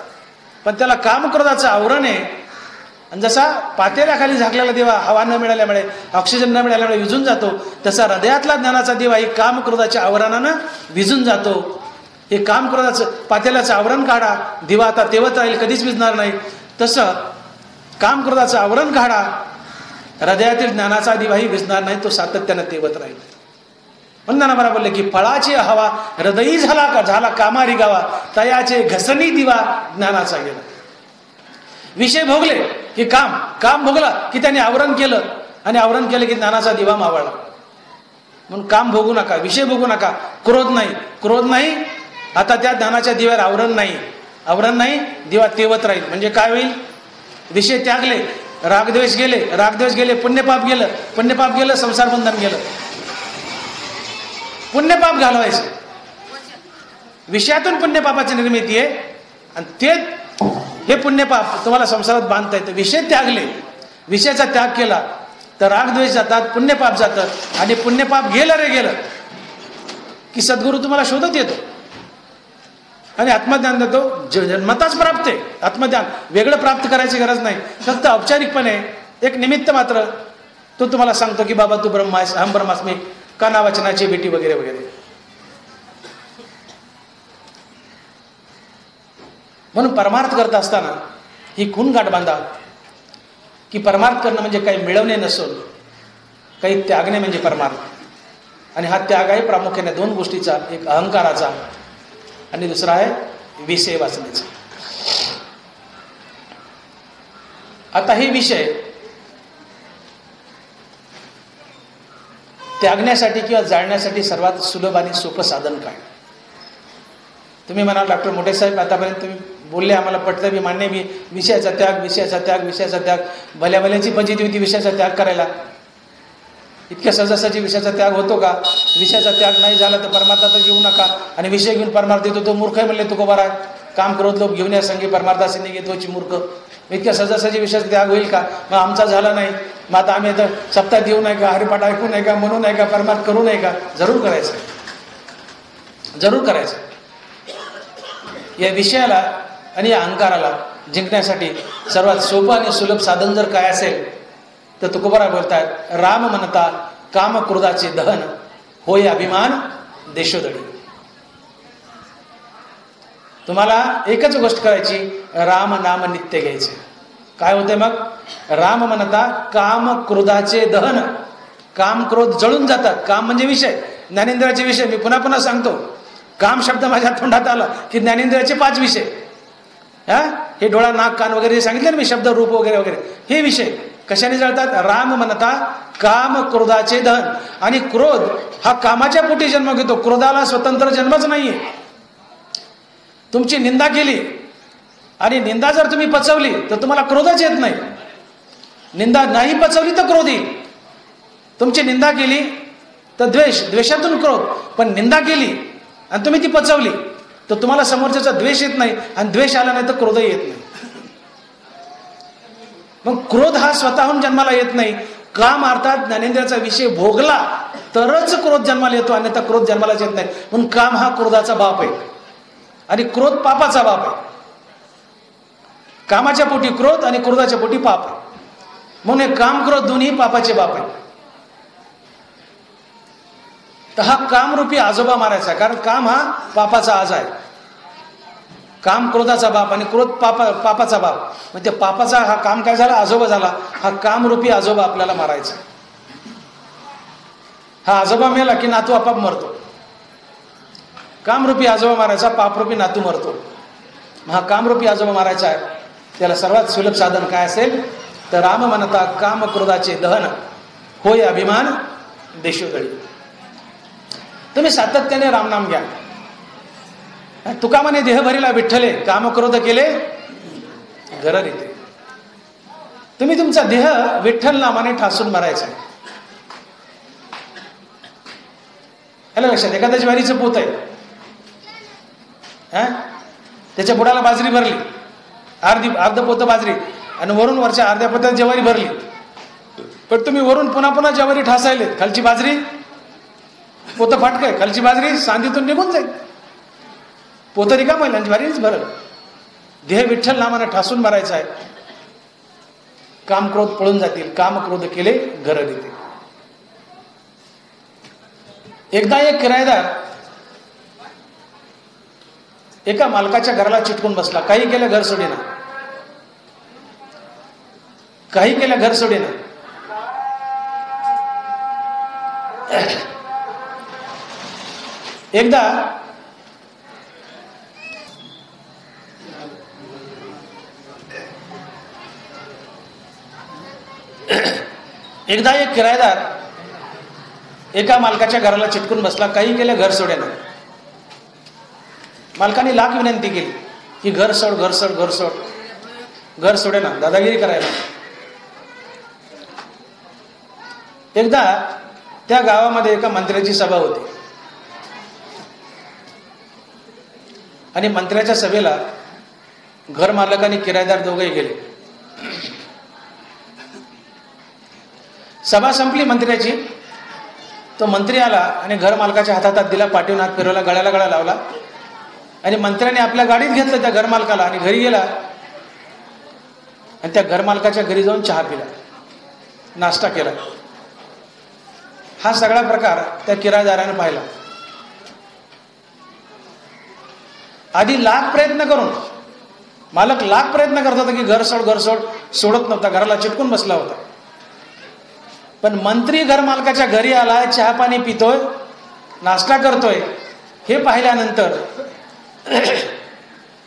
पण त्याला कामक्रोधाचं आवरण आहे. आणि जसा पातेल्याखाली झाकलेला दिवा हवा न मिळाल्यामुळे, ऑक्सिजन न मिळाल्यामुळे विझून जातो, तसा हृदयातला ज्ञानाचा दिवा ही कामक्रोधाच्या आवरणानं विझून जातो. हे कामक्रोधाचं पातेल्याचं आवरण काढा, दिवा आता तेवत राहील, कधीच विझणार नाही. तसं कामक्रोधाचं आवरण काढा, हृदयातील ज्ञानाचा दिवाही विझणार नाही, तो सातत्यानं तेवत राहील. म्हणून ज्ञानोबा बोलले की फळाची हवा हृदयी झाला कामारी गावा, तयाचे घसनी दिवा ज्ञानाचा गेला. विषय भोगले की काम भोगला की त्याने आवरण केलं, आणि आवरण केलं की ज्ञानाचा दिवा मावळला. म्हणून काम भोगू नका, विषय भोगू नका. क्रोध नाही. आता त्या ज्ञानाच्या दिव्यावर आवरण नाही, दिवा तेवत राहील. म्हणजे काय होईल? विषय त्यागले, रागद्वेष गेले, पुण्यपाप गेलं, संसार बंधन गेलं. पुण्यपाप घालवायचे, विषयातून पुण्यपापाची निर्मिती आहे, आणि हे पुण्यपाप तुम्हाला संसारात बांधता येतं. विषय त्यागले, विषयाचा त्याग केला तर रागद्वेष जातात, पुण्यपाप जातं. आणि पुण्यपाप गेलं की सद्गुरू तुम्हाला शोधत येतो आणि आत्मज्ञान देतो. जन्मताच प्राप्त आहे आत्मज्ञान. वेगळं प्राप्त करायची गरज नाही, फक्त औपचारिकपणे एक निमित्त मात्र तो तुम्हाला सांगतो की बाबा तू ब्रह्मा आहेस, अहम ब्रह्मास्मी, काना वाचनाची भेटी वगैरे वगैरे. म्हणून परमार्थ करत असताना ही खून गाठ बांधा की परमार्थ करणं म्हणजे काही मिळवणे नसून काही त्यागणे म्हणजे परमार्थ. आणि हा त्याग आहे प्रामुख्याने 2 गोष्टीचा, एक अहंकाराचा आणि दुसरा आहे विषय वाचण्याचा. आता हे विषय त्यागण्यासाठी किंवा जाळण्यासाठी सर्वात सुलभ आणि सोपं साधन काय? तुम्ही म्हणाल डॉक्टर मोठे साहेब, आतापर्यंत तुम्ही बोलले, आम्हाला पटलं, मी मान्य, मी विषयाचा त्याग, विषयाचा त्याग, विषयाचा त्याग. भल्या भल्याची फजिती होती विषयाचा त्याग करायला. इतक्या सहजासहजी विषयाचा त्याग होतो का? विषयाचा त्याग नाही झाला तर परमार्थातच येऊ नका. आणि विषय घेऊन परमार्थ येतो तो मूर्ख आहे म्हणले तुकोबार आहे. काम करत लोक घेऊन या संगी परमार्थाशी नाही घेतोची मूर्ख. इतक्या सहजासहजी विषयाचा त्याग होईल का? मग आमचा झाला नाही, मग आता आम्ही आता सप्ताह देऊ नये का, हरिपाठ ऐकू नये का, म्हणू नये का, परमार्थ करू नये का? जरूर करायचं, जरूर करायचं. या विषयाला आणि या अहंकाराला जिंकण्यासाठी सर्वात सोपं आणि सुलभ साधन जर काय असेल तर तुकोबाराय बोलतात, राम म्हणता काम क्रोधाचे दहन, होय अभिमान देशोदडी. तुम्हाला एकच गोष्ट करायची, राम नाम नित्य घ्यायचे. काय होते मग? राम म्हणता काम क्रोधाचे दहन. काम क्रोध जळून जातात. काम म्हणजे विषय, ज्ञानेंद्रियाचे विषय. मी पुन्हा पुन्हा सांगतो, काम शब्द माझ्या तोंडात आला की ज्ञानेंद्रियाचे 5 विषय. हे डोळा, नाक, कान वगैरे सांगितले ना मी, शब्द, रूप वगैरे वगैरे, हे विषय कशाने जळतात? राम म्हणता काम क्रोधाचे दहन. आणि क्रोध हा कामाच्या पोटी जन्म घेतो. क्रोधाला स्वतंत्र जन्मच नाहीये. तुमची निंदा केली आणि निंदा जर तुम्ही पचवली तर तुम्हाला क्रोधच येत नाही. निंदा नाही पचवली तर क्रोध येईल. तुमची निंदा केली तर द्वेष, द्वेषातून क्रोध. पण निंदा केली आणि तुम्ही ती पचवली तर तुम्हाला समोरच्याचा द्वेष येत नाही, आणि द्वेष आला नाही तर क्रोधही येत नाही. मग क्रोध हा स्वतःहून जन्माला येत नाही. काम अर्थात ज्ञानेंद्रियाचा विषय भोगला तरच क्रोध जन्माला येतो, अन्यथा क्रोध जन्मालाच येत नाही. म्हणून काम हा क्रोधाचा बाप आहे आणि क्रोध पापाचा बाप आहे. कामाच्या पोटी क्रोध आणि क्रोधाच्या पोटी पाप आहे. म्हणून हे काम क्रोध दोन्ही पापाचे बाप आहे. तर हा कामरूपी आजोबा मारायचा, कारण काम हा पापाचा आज आहे. काम क्रोधाचा बाप आणि क्रोध पापाचा बाप. म्हणजे पापाचा हा काम काय झाला? आजोबा झाला. हा कामरूपी आजोबा आपल्याला मारायचा. हा आजोबा मेला की नातू आपाप मरतो. कामरूपी आजोबा मारायचा, पापरूपी नातू मरतो. हा कामरूपी आजोबा मारायचा आहे. त्याला सर्वात सुलभ साधन काय असेल तर राम म्हणता काम क्रोधाचे दहन, होय अभिमान देशोदडी. तुम्ही सातत्याने रामनाम घ्या. तुका म्हणे देह भरिला विठ्ठले, काम क्रोध केले घर रीते. तुम्ही तुमचा देह विठ्ठल नामाने ठासून मारायचा. याला लक्षात, एखाद्या ज्वारीचं पोत आहे, त्याच्या बुडाला बाजरी भरली, अर्ध पोतं बाजरी, आणि वरून वरच्या अर्ध्या पोत्यात ज्वारी भरली. पण तुम्ही वरून पुन्हा पुन्हा ज्वारी ठासायले, खालची बाजरी पोतं फाटकय, खालची बाजरी सांधीतून निघून जाईल, पोतं रिकाम होईल आणि ज्वारीच भरल. देह विठ्ठल नामाने ठासून मारायचा आहे. काम क्रोध पळून जातील. काम क्रोध केले घर रीते. एकदा एक किरायदार एका मालकाच्या घराला चिटकून बसला. काही केलं घर सोडेना, काही केलं घर सोडेना. एकदा एक किरायदार एका मालकाच्या घराला चिटकून बसला. काही केलं घर सोडेना. मालकाने लाख विनंती केली की घर सोड, घर सोड, घर सोड. घर सोडेना, दादागिरी करायला. एकदा त्या गावामध्ये एका मंत्र्याची सभा होती आणि मंत्र्याच्या सभेला घर मालक आणि किरायदार दोघेही गेले. सभा संपली मंत्र्याची. तो मंत्री आला आणि घर मालकाच्या हातात दिला, पाठीवर हात फिरवला, गळ्याला गळा लावला आणि मंत्र्याने आपल्या गाडीत घेतलं त्या घर मालकाला आणि घरी गेला आणि त्या घर मालकाच्या घरी जाऊन चहा पिला, नाश्ता केला. हा सगळा प्रकार त्या किरायदाराने पाहिला. आधी लाख प्रयत्न करून, मालक लाख प्रयत्न करत होता की घर सोड, घर सोड, सोडत नव्हता, घराला चिटकून बसला होता. पण मंत्री घर मालकाच्या घरी आला, चहा पाणी पितोय, नाश्ता करतोय, हे पाहिल्यानंतर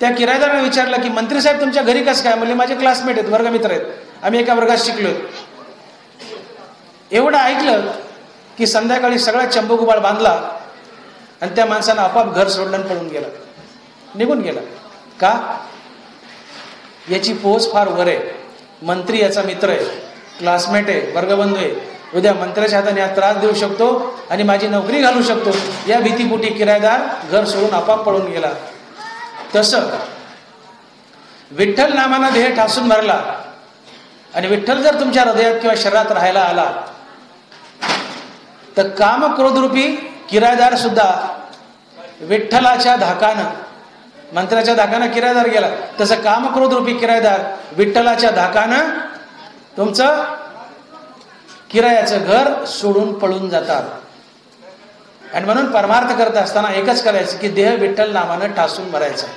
त्या किरायदाराने विचारलं की मंत्री साहेब तुमच्या घरी कसं काय? म्हणजे माझे क्लासमेट आहेत, वर्गमित्र आहेत, आम्ही एका वर्गात शिकलोय. एवढं ऐकलं की संध्याकाळी सगळा चंबुगुबाळ बांधला आणि त्या माणसानं आपाप घर सोडलं आणि पळून गेला, निघून गेला. का? याची पोच फार वर आहे. मंत्री याचा मित्र आहे, क्लासमेट आहे, वर्गबंधू आहे. उद्या मंत्र्याच्या हाताने हा त्रास देऊ शकतो आणि माझी नोकरी घालू शकतो, या भीतीपोटी किरायदार घर सोडून आपाप पळून गेला. तसं विठ्ठल नामानं देह ठासून भरला आणि विठ्ठल जर तुमच्या हृदयात किंवा शरीरात राहायला आला तर काम क्रोधरूपी किरायदार सुद्धा विठ्ठलाच्या धाकानं, मंत्र्याच्या धाकानं किरायदार गेला, तसं काम क्रोधरूपी किरायदार विठ्ठलाच्या धाकानं तुमचं किरायाचं घर सोडून पळून जातात. आणि म्हणून परमार्थ करत असताना एकच करायचं की देह विठ्ठल नामानं ठासून भरायचा.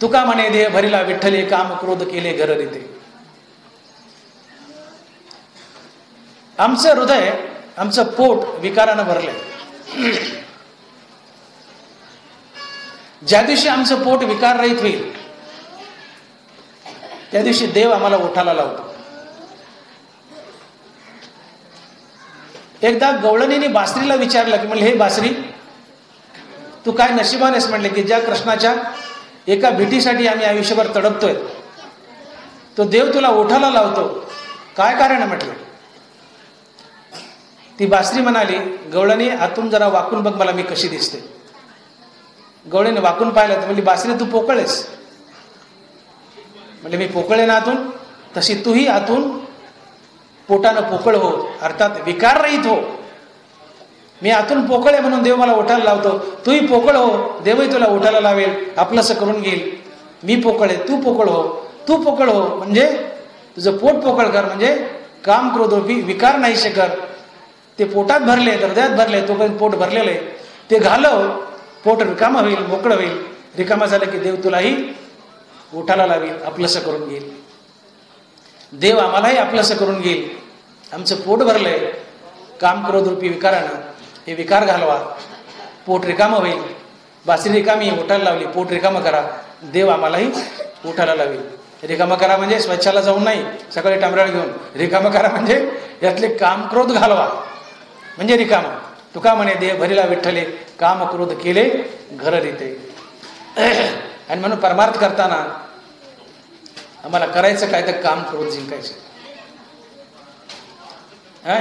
तुका म्हणे देह भरिला विठ्ठले, काम क्रोध केले घर रीते. आमचं हृदय, आमचं पोट विकारानं भरलंय. ज्या दिवशी आमचं पोट विकार रहित होईल त्या दिवशी देव आम्हाला ओठाला लावतो. एकदा गवळणीने बासरीला विचारलं की म्हणले, हे बासरी, तू काय नशिबान आहेस म्हणले की ज्या कृष्णाच्या एका भेटीसाठी आम्ही आयुष्यभर तडपतोय तो देव तुला ओठाला लावतो, काय कारण म्हटलं. ती बासरी म्हणाली, गवळणी आतून जरा वाकून बघ मला मी कशी दिसते. गवळीने वाकून पाहिलं तर म्हणली, बासरी तू पोकळेस. म्हणजे मी पोकळे ना आतून, तशी तूही आतून पोटानं पोकळ हो, अर्थात विकार रहित हो. मी आतून पोकळ आहे म्हणून देव मला ओठाला लावतो, तूही पोकळ हो, देवही तुला ओठाला लावेल, आपलंसं करून घेईल. मी पोकळ आहे, तू पोकळ हो, तू पोकळ हो म्हणजे तुझं पोट पोकळ कर, म्हणजे काम क्रोधरूपी विकार नाहीसे कर. ते पोटात भरले, हृदयात भरले, तोपर्यंत पोट भरलेलं आहे, ते घालव, पोट रिकामं होईल, मोकळं होईल. रिकामं झालं की देव तुलाही ओठाला लावेल, आपलंसं करून घेईल. देव आम्हालाही आपलंसं करून घेईल. आमचं पोट भरलंय काम क्रोधरूपी विकारानं, हे विकार घालवा, पोट रिकामं होईल. बासरी रिकामी, ओठाला लावली, पोट रिकामं करा, देव आम्हालाही ओठाला लावेल. रिकामं करा म्हणजे स्वच्छाला जाऊन नाही, सकाळी टामराळ घेऊन. रिकामं करा म्हणजे यातले काम क्रोध घालवा म्हणजे रिकामं. तुका म्हणे देह भरिला विठ्ठले, काम क्रोध केले घर रीते. आणि म्हणून परमार्थ करताना आम्हाला करायचं काय तर काम क्रोध जिंकायचे.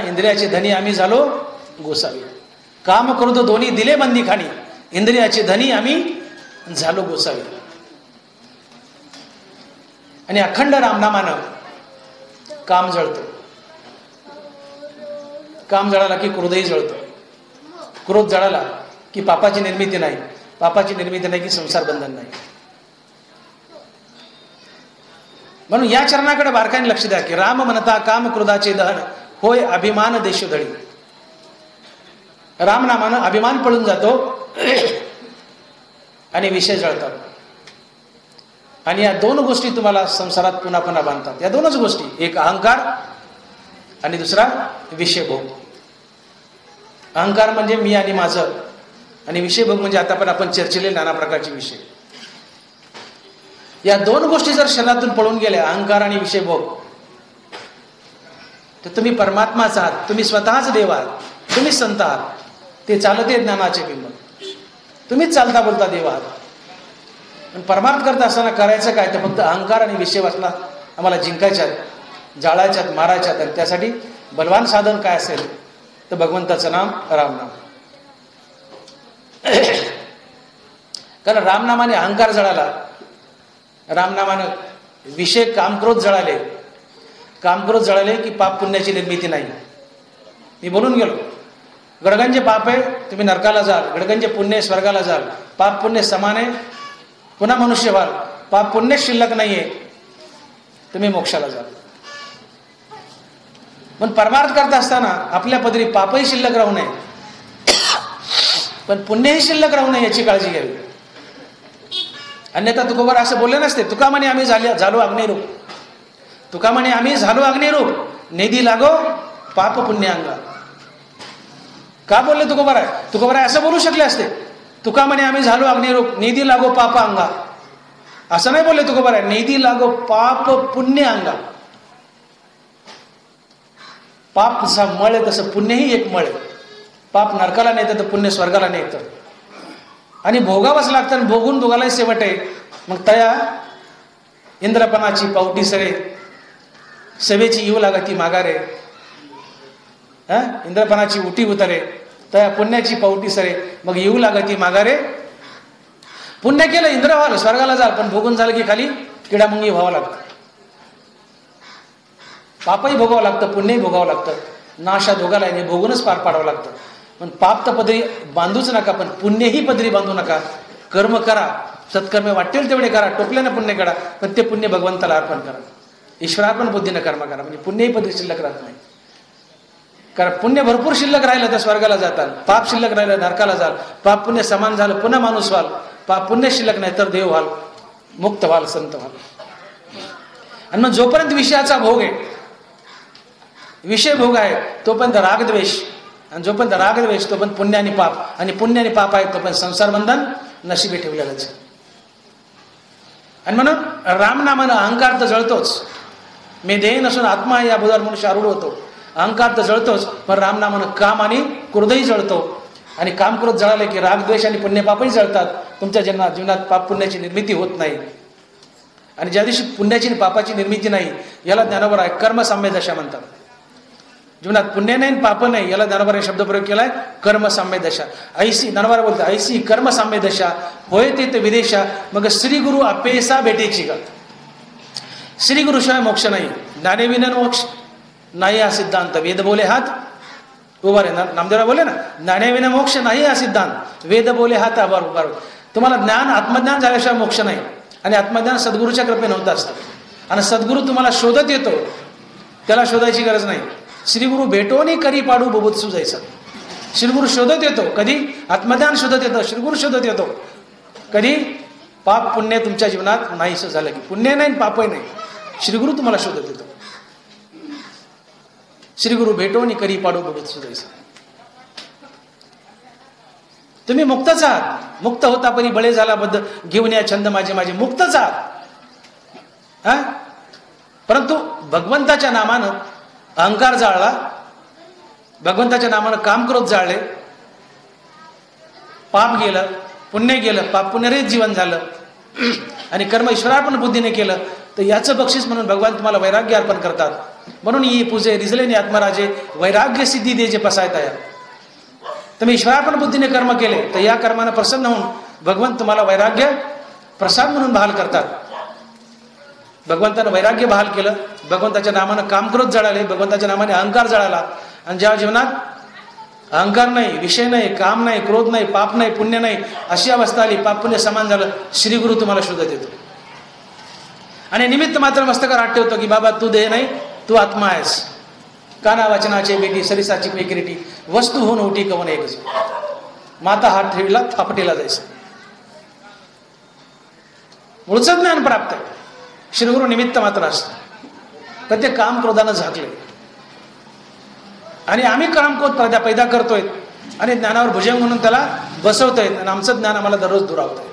इंद्रियाचे धनी आम्ही झालो गोसावी, काम क्रोध दोन्ही दिले बंदी खाणी, इंद्रियाचे धनी आम्ही झालो गोसावी. आणि अखंड रामनामानं काम जळतं. काम जळाला की क्रोधही जळतो. क्रोध जळाला की पापाची निर्मिती नाही, पापाची निर्मिती नाही की संसार बंधन नाही. म्हणून या चरणाकडे बारकाईने लक्ष द्या की राम म्हणता काम क्रोधाचे दहन होय अभिमान देशोधडी. रामनामानं अभिमान पळून जातो आणि विषय जळतात. आणि या दोन गोष्टी तुम्हाला संसारात पुन्हा पुन्हा बांधतात. या दोनच गोष्टी, एक अहंकार आणि दुसरा विषयभोग. अहंकार म्हणजे मी आणि माझं, आणि विषयभोग म्हणजे आता पण आपण चर्चेले नाना प्रकारचे विषय. या दोन गोष्टी जर शरीरातून पळून गेल्या, अहंकार आणि विषयभोग, तर तुम्ही परमात्माच आहात, तुम्ही स्वतःच देव आहात, तुम्हीच संत आहात. ते चालते ज्ञानाचे बिंब, तुम्हीच चालता बोलता देव आहात. पण परमार्थ करता असताना करायचं काय तर फक्त अहंकार आणि विषय वासना आम्हाला जिंकायच्यात, जाळायच्यात, मारायच्यात. आणि त्यासाठी बलवान साधन काय असेल तर भगवंताचं नाम, रामनाम. कारण रामनामाने अहंकार जळाला, रामनामानं विषय कामक्रोध जळाले. कामक्रोध जळाले की पाप पुण्याची निर्मिती नाही. मी बोलून गेलो, गडगंजे पाप आहे तुम्ही नरकाला जाल, गडगंजे पुण्य स्वर्गाला जाल. पाप पुण्य समान आहे, पुन्हा मनुष्य व्हाल. पाप पुण्य शिल्लक नाहीये, तुम्ही मोक्षाला जाल. पण परमार्थ करत असताना आपल्या पदरी पापही शिल्लक राहू नये, पण पुण्यही शिल्लक राहू नये याची काळजी घ्यावी. अन्यथा तुकोबर असं बोलले नसते, तुका म्हणे आम्ही झालो अग्निरूप. तुका म्हणे आम्ही झालो अग्निरूप, नेदी लागो पाप पुण्य अंगा. का बोलले तुकोबर आहे? तुकोबर आहे असं बोलू शकले असते, तुका म्हणे आम्ही झालो अग्निरूप, नेदी लागो पाप अंगा. असं नाही बोलले तुकोबर आहे, नेदी लागो पाप पुण्य अंगा. पाप जसा मळ आहे तसं पुण्यही एक मळ आहे. पाप नरकाला नेतं तर पुण्य स्वर्गाला नेतं. आणि भोगावंच लागतं, आणि भोगून भोगायला शेवट आहे. मग तया इंद्रपणाची पावटी सरे, सभेची येऊ लागा ती माघारे. इंद्रपणाची उटी उतरे, तया पुण्याची पावटी सरे, मग येऊ लागा ती माघारे. पुण्य केलं इंद्र व्हाल, स्वर्गाला जाल, पण भोगून झालं की खाली किडामुंगी व्हावं लागतं. पापही भोगावं लागतं, पुण्यही भोगावं लागतं. नाशा दोघाला आहे, भोगूनच पार पाडावं लागतं. पण पाप तर पदरी बांधूच नका, पण पुण्यही पदरी बांधू नका. कर्म करा, सत्कर्म वाटेल तेवढे करा, टोपल्यानं पुण्य करा, पण ते पुण्य भगवंताला अर्पण करा. ईश्वरार्पण बुद्धीनं कर्म करा, म्हणजे पुण्यही पदरी शिल्लक राहत नाही. कारण पुण्य भरपूर शिल्लक राहिलं तर स्वर्गाला जाताल, पाप शिल्लक राहिलं नरकाला जाल. पाप पुण्य समान झालं पुन्हा माणूस व्हाल, पाप पुण्य शिल्लक नाही तर देव व्हाल, मुक्त व्हाल, संत व्हाल. आणि मग जोपर्यंत विषयाचा भोग आहे, विषय भोग आहे, तोपर्यंत रागद्वेष, आणि जोपर्यंत रागद्वेष तोपर्यंत पुण्य आणि पाप, आणि पुण्य आणि पाप आहे तोपर्यंत संसार बंधन नशिबी ठेवलेलंच. आणि म्हणून रामनामानं अहंकार तर जळतोच. मी देह नसून आत्मा आहे या बोधावर मनुष्य आरूढ होतो. अहंकार तर जळतोच, पण रामनामानं काम आणि क्रोधही जळतो. आणि काम क्रोध जळाले की रागद्वेष आणि पुण्यपापही जळतात. तुमच्या जीवनात पाप पुण्याची निर्मिती होत नाही. आणि ज्या दिवशी पुण्याची आणि पापाची निर्मिती नाही, याला ज्ञानोबर आहे कर्मसाम्य दशा म्हणतात. जीवनात पुण्य नाही पाप नाही, याला ज्ञानोबाने शब्दप्रयोग केलाय कर्मसाम्य दशा. ऐसी ज्ञानोबा बोलतात, ऐसी कर्मसाम्य दशा होय ते विदेशा, मग श्री गुरु अपेसा भेटेची का. श्री गुरुशिवाय मोक्ष नाही. ज्ञाने विना मोक्ष नाही हा सिद्धांत. वेद बोले हात उभा रे. नामदेवराव बोले ना, ज्ञाने विना मोक्ष नाही हा सिद्धांत. वेद बोले हात उभा. तुम्हाला ज्ञान आत्मज्ञान झाल्याशिवाय मोक्ष नाही. आणि आत्मज्ञान सद्गुरूच्या कृपेने होत असतं. आणि सद्गुरू तुम्हाला शोधत येतो, त्याला शोधायची गरज नाही. श्रीगुरु भेटोनी करी पाडू बुबुत्सू जायचा. श्रीगुरु शोधत येतो. कधी आत्मज्ञान शोधत येतो, श्रीगुरु शोधत येतो. कधी पाप पुण्य तुमच्या जीवनात नाहीसं झालं की, पुण्य नाही पापही नाही, श्रीगुरु तुम्हाला शोधत येतो. श्रीगुरु भेटोनी करी पाडू बुबुत्सू जायचा. तुम्ही मुक्तच आहात. मुक्त होता परी बळे झाला बद्ध घेऊन या छंद माझे माझे. मुक्तच आहात. परंतु भगवंताच्या नामानं अहंकार जाळला, भगवंताच्या नामानं काम क्रोध जाळले, पाप गेलं, पुण्य गेलं, पाप पुण्यरहित जीवन झालं, आणि कर्म ईश्वरार्पण बुद्धीने केलं, तर याचं बक्षीस म्हणून भगवान तुम्हाला वैराग्य अर्पण करतात. म्हणून ही पूजे रिजलेने आत्मराजे वैराग्य सिद्धी दे जे पसायता या. तुम्ही ईश्वरार्पण बुद्धीने कर्म केले तर या कर्मानं प्रसन्न होऊन भगवंत तुम्हाला वैराग्य प्रसाद म्हणून बहाल करतात. भगवंतानं वैराग्य बहाल केलं, भगवंताच्या नामानं कामक्रोध जळाले, भगवंताच्या नामाने अहंकार जळाला. आणि ज्या जीवनात अहंकार नाही, विषय नाही, काम नाही, क्रोध नाही, पाप नाही, पुण्य नाही, अशी अवस्था आली, पाप पुण्य समान झालं, श्रीगुरु तुम्हाला शोधत येतो. आणि निमित्त मात्र मस्तकावर हात ठेवतो की बाबा तू देह नाही, तू आत्मा आहेस. काना वाचनाचे बेटी सरिसाची पेकिरीटी वस्तू होऊन उठी कवन एकच. माता हात ठेवीला थापटीला जायचं. मूळचं ज्ञान प्राप्त आहे. श्रीगुरु निमित्त मात्र असतं. तर ते काम क्रोधानं झाकले आणि आम्ही काम क्रोध पैदा करतोय आणि ज्ञानावर भुजंग म्हणून त्याला बसवतोय, आणि आमचं ज्ञान आम्हाला दररोज दुरावतंय.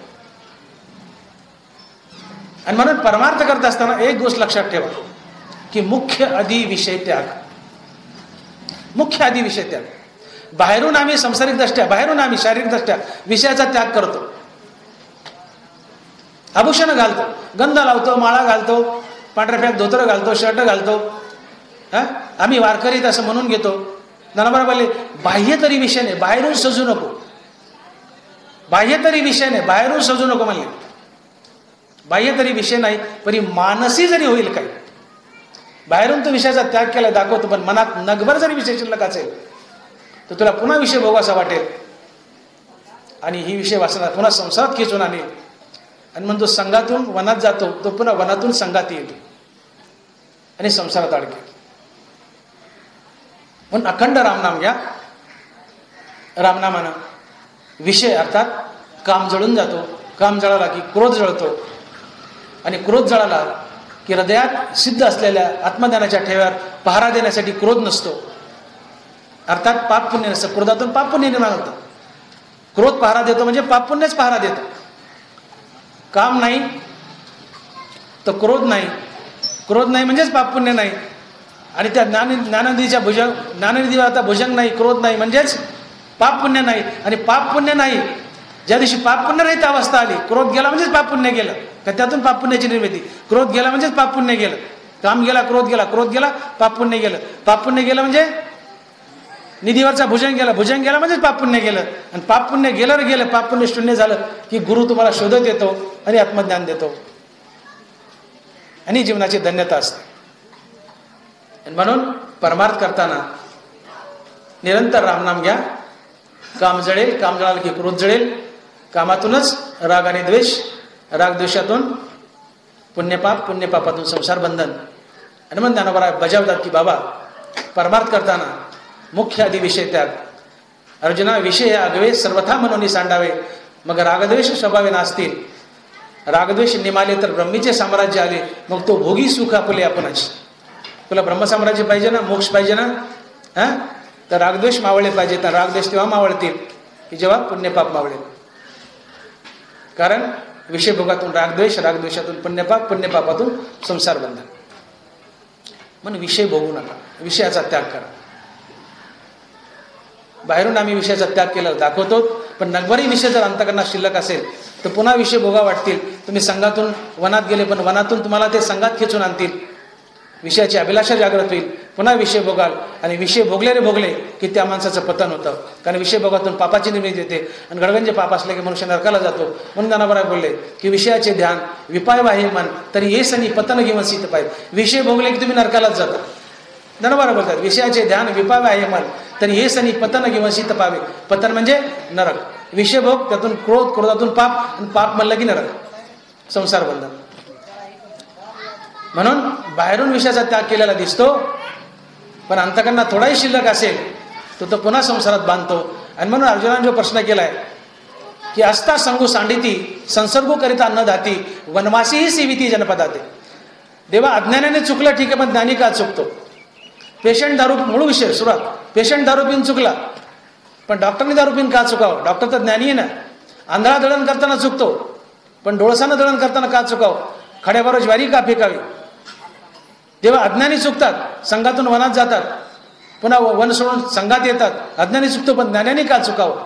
आणि म्हणून परमार्थ करत असताना एक गोष्ट लक्षात ठेवा की मुख्य आधी विषय त्याग. मुख्य आधी विषय त्याग. बाहेरून आम्ही सांसारिक दृष्ट्या, बाहेरून आम्ही शारीरिक दृष्ट्या विषयाचा त्याग करतो. आभूषण घालतो, गंध लावतो, माळा घालतो, पांढऱ्या फॅक धोतर घालतो, शर्ट घालतो. आम्ही वारकरीत असं म्हणून घेतो. ज्ञानोबा बोलले बाह्य तरी विषय नाही, बाहेरून सजू नको. बाह्य तरी विषय नाही, बाहेरून सजू नको म्हणले. बाह्य तरी विषय नाही, परी मानसी जरी होईल काही. बाहेरून तो विषयाचा त्याग केला दाखवतो, पण मनात नगभर जरी विषय शिल्लक असेल तर तुला पुन्हा विषय भोगासा वाटेल, आणि ही विषय वासना पुन्हा संसारात खेचून आणेल. आणि म्हणतो संघातून वनात जातो तो पुन्हा वनातून संघात येईल आणि संसारात अडकेल. म्हणून अखंड रामनाम घ्या. रामनामानं विषय अर्थात काम जळून जातो. काम जळाला की क्रोध जळतो, आणि क्रोध जळाला की हृदयात सिद्ध असलेल्या आत्मज्ञानाच्या ठेव्यावर पहारा देण्यासाठी क्रोध नसतो. अर्थात पाप पुण्य नसतं. क्रोधातून पाप पुण्य निर्माण होतं. क्रोध पहारा देतो म्हणजे पाप पुण्यच पहारा देतो. काम नाही तर क्रोध नाही, क्रोध नाही म्हणजेच पाप पुण्य नाही. आणि त्या ज्ञाननिधीच्या भुजंग, ज्ञाननिधीवर आता भुजंग नाही, क्रोध नाही म्हणजेच पाप पुण्य नाही. आणि पाप पुण्य नाही, ज्या दिवशी पाप पुण्य रहित अवस्था आली, क्रोध गेला म्हणजेच पाप पुण्य गेलं. का त्यातून पाप पुण्याची निर्मिती. क्रोध गेला म्हणजेच पाप पुण्य गेलं. काम गेला, क्रोध गेला, क्रोध गेला, पाप पुण्य गेलं. पाप पुण्य गेलं म्हणजे निधीवरचा भुजंग गेला, भुजंग गेला म्हणजेच पाप पुण्य गेलं. आणि पाप पुण्य गेलं रे गेलं, पाप पुण्य शून्य झालं की गुरु तुम्हाला शोधत येतो आणि आत्मज्ञान देतो आणि जीवनाची धन्यता असते. आणि म्हणून परमार्थ करताना निरंतर रामनाम घ्या. काम जळेल, काम जळालं की क्रोध जळेल. कामातूनच राग आणि द्वेष, राग द्वेषातून पुण्यपाप, पुण्यपापातून संसार बंधन. आणि मग ज्ञानोबा बजावतात की बाबा परमार्थ करताना मुख्य आधी विषय त्याग. अर्जुना विषय आगवे सर्वथा मनोनी सांडावे, मग रागद्वेष स्वभावे नासतील. रागद्वेष निमाले तर ब्रह्मीचे साम्राज्य आले, मग तो भोगी सुख आपले आपणाची. तुला ब्रह्मसाम्राज्य पाहिजे ना, मोक्ष पाहिजे ना, तर रागद्वेष मावळले पाहिजे. तर रागद्वेष तेव्हा मावळतील की जेव्हा पुण्यपाप मावळेल. कारण विषयभोगातून रागद्वेष, रागद्वेषातून पुण्यपाप, पुण्यपापातून संसार बंधन. म्हणून विषय भोगू नका, विषयाचा त्याग करा. बाहेरून आम्ही विषयाचा त्याग केला दाखवतो, पण नगभरी विषय जर अंतःकरणात शिल्लक असेल तर पुन्हा विषय भोगा वाटतील. तुम्ही संघातून वनात गेले, पण वनातून तुम्हाला ते संघात खेचून आणतील. विषयाची अभिलाषा जागृत होईल, पुन्हा विषय भोगाल. आणि विषय भोगले की त्या माणसाचं पतन होतं. कारण विषय भोगातून पापाची निर्मिती येते आणि गडगंजे पाप असले की मनुष्य नरकाला जातो. म्हणून ज्ञानोबा बोलले की विषयाचे ध्यान विपाय वाहे मन, तरी ये सनी पतन घेऊन सीत पाहिजे. विषय भोगले की तुम्ही नरकालाच जाता. ज्ञानोबा बोलतात विषयाचे ध्यान विपाय वाहे मन, तरी हे सनी पतन घेऊन सीत पावे. पतन म्हणजे नरक. विषय भोग, त्यातून क्रोध, क्रोधातून पाप, आणि पाप म्हणलं की नरक, संसार बंधन. म्हणून बाहेरून विषयाचा त्याग केलेला दिसतो, पण अंतःकरणात थोडाही शिल्लक असेल तो पुन्हा संसारात बांधतो. आणि म्हणून अर्जुनाने जो प्रश्न केलाय की असता संगू सांडिती संसर्गो करिता न धाती वनवासीही सेविती जनपदाते. देवा अज्ञानाने चुकलं ठीक आहे, पण ज्ञानी का चुकतो? पेशंट दारू, मूळ विषय सुरुवात, पेशंट दारू पिऊन चुकला, पण डॉक्टरने दारू पिऊन का चुकावं? डॉक्टर तर ज्ञानी आहे ना. आंधळा दळण करताना चुकतो, पण डोळसानं दळण करताना का चुकावं? खड्याबरोबर ज्वारी का फेकावी? तेव्हा अज्ञानी चुकतात, संघातून वनात जातात, पुन्हा वन सोडून संघात येतात. अज्ञानी चुकतो, पण ज्ञानाने का चुकावं?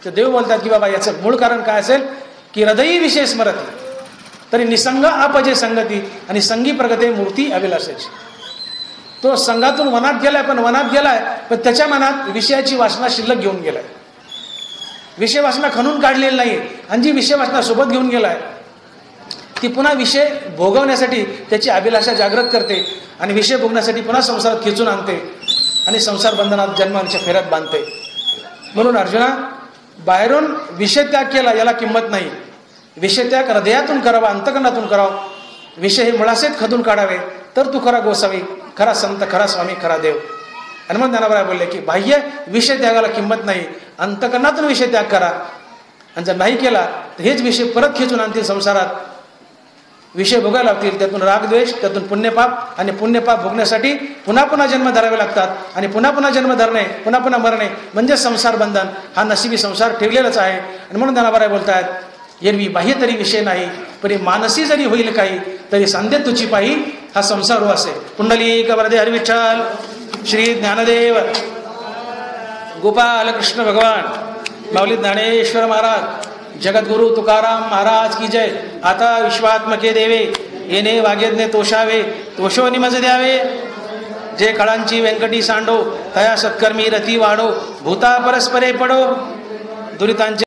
तर देव बोलतात की बाबा याचं मूळ कारण काय असेल की हृदयी विषय स्मरती तरी निसंग अपजे संगती, आणि संगी प्रगते मूर्ती अभिलाषाची. तो संघातून वनात गेलाय, पण वनात गेलाय पण त्याच्या मनात विषयाची वासना शिल्लक घेऊन गेलाय. विषय वासना खणून काढलेली नाही, आणि जी विषय वासना सोबत घेऊन गेलाय ती पुन्हा विषय भोगवण्यासाठी त्याची अभिलाषा जागृत करते, आणि विषय भोगण्यासाठी पुन्हा संसारात खेचून आणते, आणि संसार बंधनात जन्मांच्या फेऱ्यात बांधते. म्हणून अर्जुना बाहेरून विषय त्याग केला याला किंमत नाही. विषय त्याग हृदयातून करावा, अंतःकरणातून करावा. विषय हे मुळासेत खदून काढावे, तर तू खरा गोसावी, खरा संत, खरा स्वामी, खरा देव. आणि मग ज्ञानोबा बोलले की बाह्य विषय त्यागाला किंमत नाही, अंतःकरणातून विषय त्याग करा. आणि जर नाही केला तर हेच विषय परत खेचून आणतील संसारात, विषय भोगायला लागतील. त्यातून रागद्वेष, त्यातून पुण्यपाप, आणि पुण्यपाप भोगण्यासाठी पुन्हा पुन्हा जन्म धरावे लागतात. आणि पुन्हा पुन्हा जन्म धरणे, पुन्हा पुन्हा मरणे म्हणजे संसार बंधन. हा नशिबी संसार ठेवलेलाच आहे. आणि म्हणून ज्ञानोबा बोलतायत एरवी बाह्य तरी विषय नाही, परी मानसी जरी होईल काही, तरी सांधे तुची पाही हा संसार हो असे. पुंडलिक वरदे हरी विठ्ठल. श्री ज्ञानदेव गोपाल कृष्ण भगवान, माऊली ज्ञानेश्वर महाराज, जगद्गुरु तुकाराम महाराज की जय. आता विश्वात्मके देवे येणे वागेज्ञ तोषावे, तोषो निमज द्यावे. जे कळांची व्यंकटी सांडो, तया सत्कर्मी रती वाढो, भूता परस्परे पडो, दुरितांचे